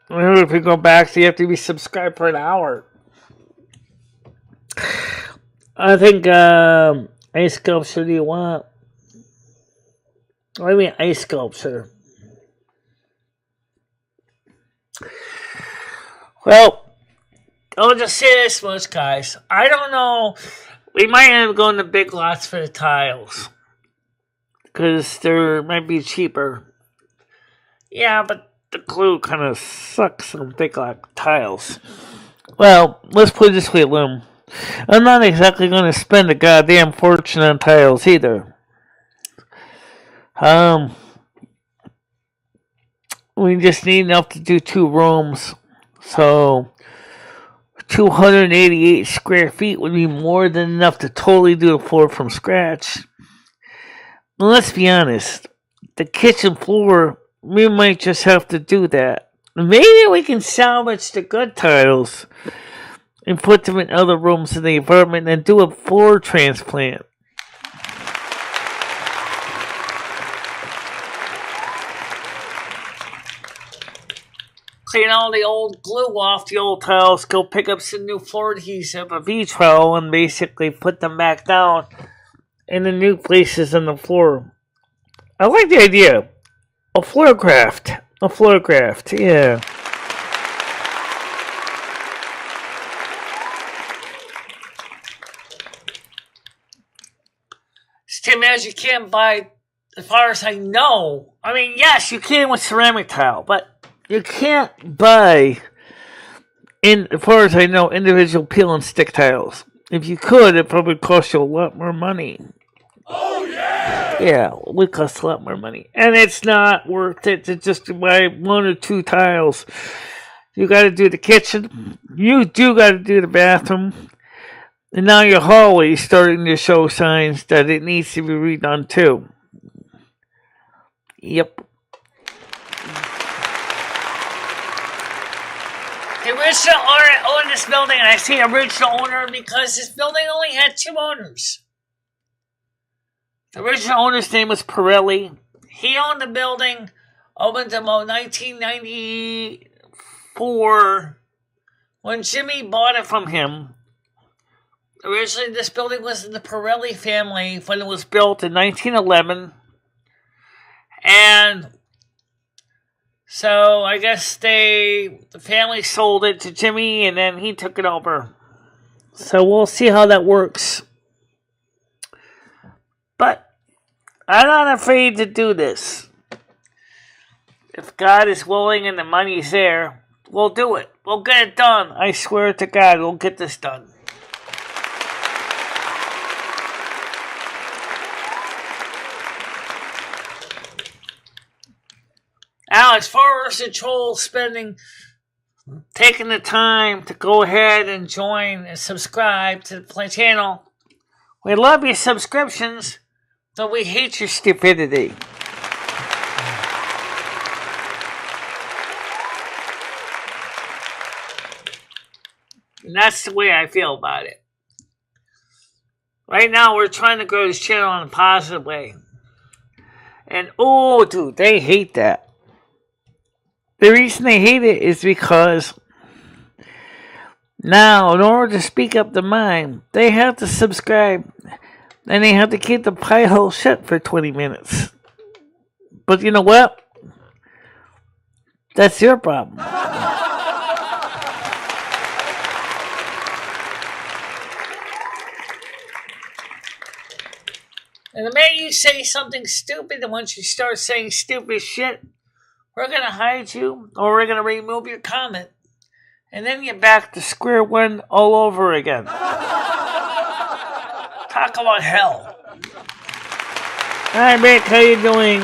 Remember, if you go back, so you have to be subscribed for an hour. I think, ice sculpture do you want? What do you mean, ice sculpture? Well, I'll just say this much, guys. I don't know. We might end up going to Big Lots for the tiles. Because they might be cheaper. Yeah, but the glue kind of sucks on Big Lot tiles. Well, let's put it this way, Loom. I'm not exactly going to spend a goddamn fortune on tiles either. We just need enough to do 2 rooms. So 288 square feet would be more than enough to totally do the floor from scratch. And let's be honest, the kitchen floor, we might just have to do that. Maybe we can salvage the good tiles and put them in other rooms in the apartment and do a floor transplant. Clean all the old glue off the old tiles, go pick up some new floor adhesive, a V-trowel, and basically put them back down in the new places on the floor. I like the idea. A floor craft, yeah. Tim, as you can't buy, as far as I know, I mean, yes, you can with ceramic tile, but you can't buy, as far as I know, individual peel and stick tiles. If you could, it probably cost you a lot more money. Oh yeah! Yeah, it would cost a lot more money. And it's not worth it to just buy 1 or 2 tiles. You got to do the kitchen. You do got to do the bathroom. And now your hallway is starting to show signs that it needs to be redone too. Yep. The original owner owned this building, and I say original owner because this building only had 2 owners. The original owner's name was Pirelli. He owned the building up until about 1994 when Jimmy bought it from him. Originally, this building was in the Pirelli family when it was built in 1911. And so I guess the family sold it to Jimmy and then he took it over. So we'll see how that works. But I'm not afraid to do this. If God is willing and the money's there, we'll do it. We'll get it done. I swear to God, we'll get this done. Now, as far as the troll taking the time to go ahead and join and subscribe to the channel, we love your subscriptions, but we hate your stupidity. And that's the way I feel about it. Right now, we're trying to grow this channel in a positive way. And, oh, dude, they hate that. The reason they hate it is because now, in order to speak up their mind, they have to subscribe and they have to keep the pie hole shut for 20 minutes. But you know what? That's your problem. And the minute you say something stupid, and once you start saying stupid shit, we're going to hide you, or we're going to remove your comment. And then you're back to square one all over again. Talk about hell. Hi, Mick, how you doing?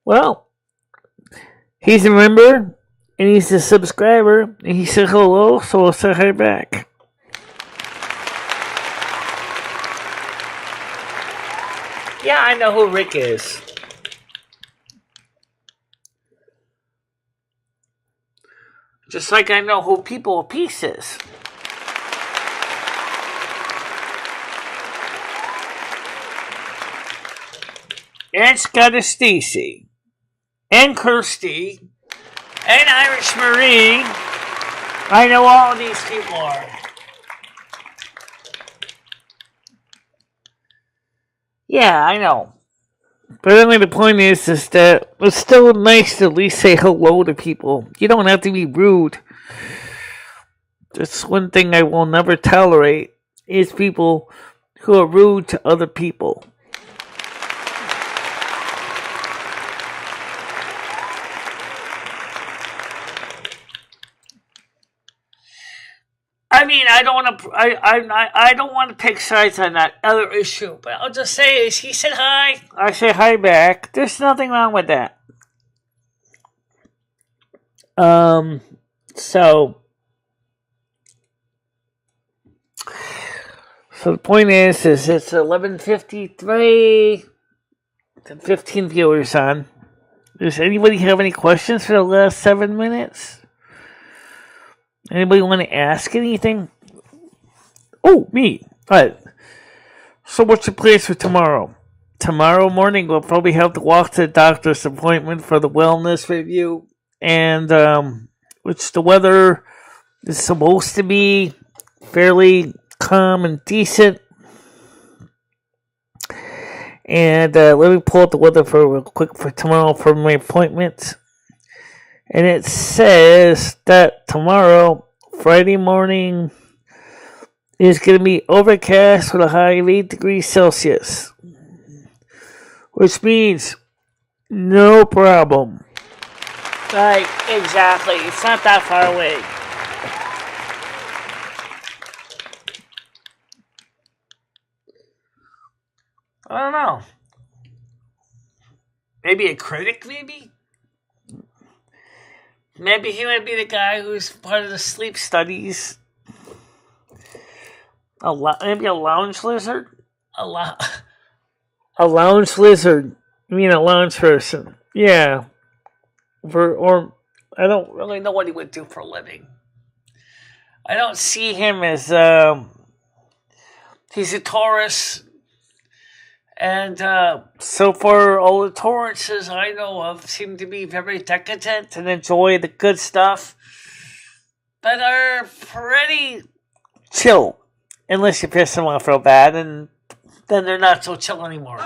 Well, he's a member, and he's a subscriber, and he said hello, so I'll say hi back. Yeah, I know who Rick is. Just like I know who People of Peace is. And Scott Stacy. And Kirsty. And Irish Marie. I know all of these people are. Yeah, I know. But anyway, the point is that it's still nice to at least say hello to people. You don't have to be rude. That's one thing I will never tolerate, is people who are rude to other people. I mean, I don't want to take sides on that other issue, but I'll just say is he said hi, I say hi back. There's nothing wrong with that. So the point is it's 11:53. 15 viewers on. Does anybody have any questions for the last 7 minutes? Anybody want to ask anything? Oh, me. Alright. So what's your plans for tomorrow? Tomorrow morning we'll probably have to walk to the doctor's appointment for the wellness review. And which the weather is supposed to be fairly calm and decent. And let me pull up the weather for real quick for tomorrow for my appointment. And it says that tomorrow, Friday morning, is going to be overcast with a high of 8 degrees Celsius. Which means no problem. Right, exactly. It's not that far away. I don't know. Maybe a critic, maybe? Maybe he would be the guy who's part of the sleep studies. Maybe a lounge lizard? A lounge lizard. You mean a lounge person? Yeah. Or I don't really know what he would do for a living. I don't see him as he's a Taurus, and so far all the Tauruses I know of seem to be very decadent and enjoy the good stuff, but are pretty chill, unless you piss them off real bad, and then they're not so chill anymore.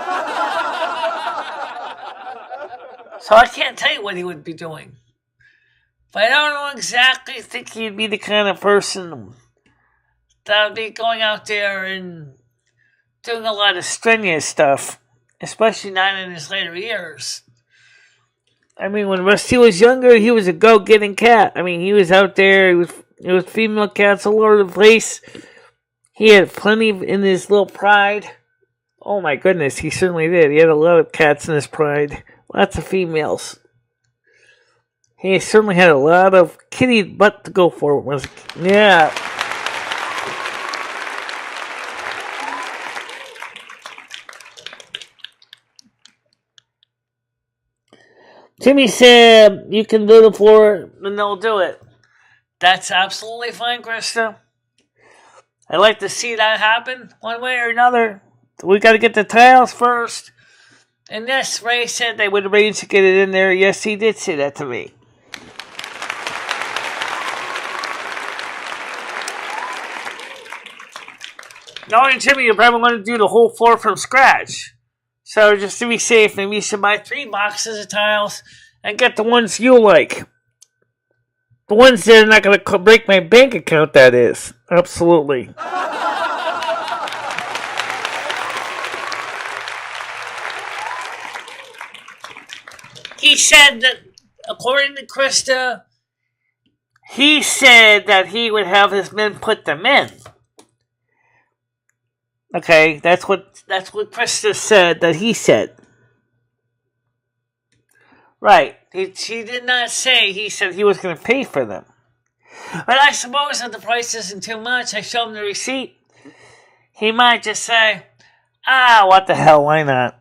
So I can't tell you what he would be doing. But I don't exactly think he'd be the kind of person that would be going out there and doing a lot of strenuous stuff, especially not in his later years. I mean, when Rusty was younger, he was a go-getting cat. I mean, he was out there. It was female cats all over the place. He had plenty in his little pride. Oh my goodness, he certainly did. He had a lot of cats in his pride. Lots of females. He certainly had a lot of kitty butt to go for. Yeah. Timmy said you can do the floor and they'll do it. That's absolutely fine, Krista. I'd like to see that happen one way or another. We got to get the tiles first. And yes, Ray said they would arrange to get it in there. Yes, he did say that to me. No, and Timmy, you probably want to do the whole floor from scratch. So just to be safe, maybe you should buy 3 boxes of tiles and get the ones you like. The ones that are not going to break my bank account, that is. Absolutely. He said that, according to Krista, he said that he would have his men put them in. Okay, that's what Krista said that he said. Right. She did not say he said he was going to pay for them. But I suppose if the price isn't too much, I show him the receipt. He might just say, what the hell, why not?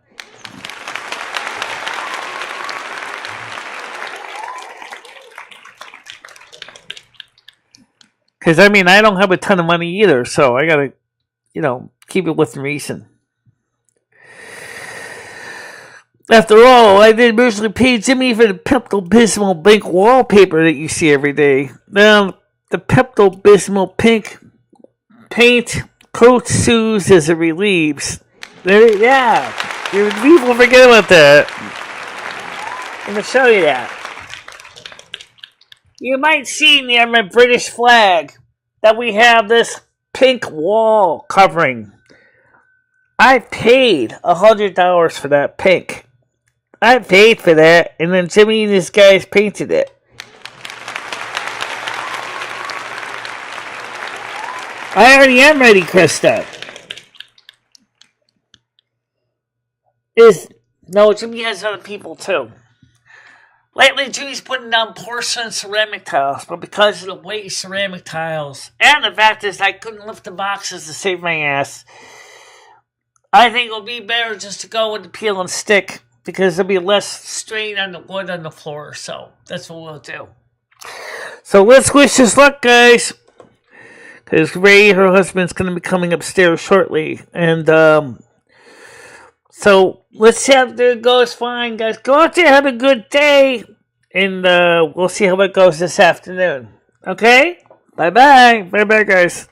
Because, I mean, I don't have a ton of money either, so I got to, keep it within reason. After all, I did mostly pay Jimmy for the Pepto-Bismol pink wallpaper that you see every day. Now, the Pepto-Bismol pink paint coats, soothes as it relieves. Yeah, people forget about that. I'm going to show you that. You might see near my British flag that we have this pink wall covering. I paid $100 for that pink. I paid for that, and then Jimmy and his guys painted it. I already am ready, Krista. No, Jimmy has other people too. Lately, Jimmy's putting down porcelain ceramic tiles, but because of the weight of ceramic tiles, and the fact is I couldn't lift the boxes to save my ass, I think it'll be better just to go with the peel and stick, because there'll be less strain on the wood on the floor, so that's what we'll do. So let's wish us luck, guys, because Ray, her husband's going to be coming upstairs shortly, and so let's see how it goes. Fine, guys. Go out there, have a good day, and we'll see how it goes this afternoon. Okay? Bye-bye. Bye-bye, guys.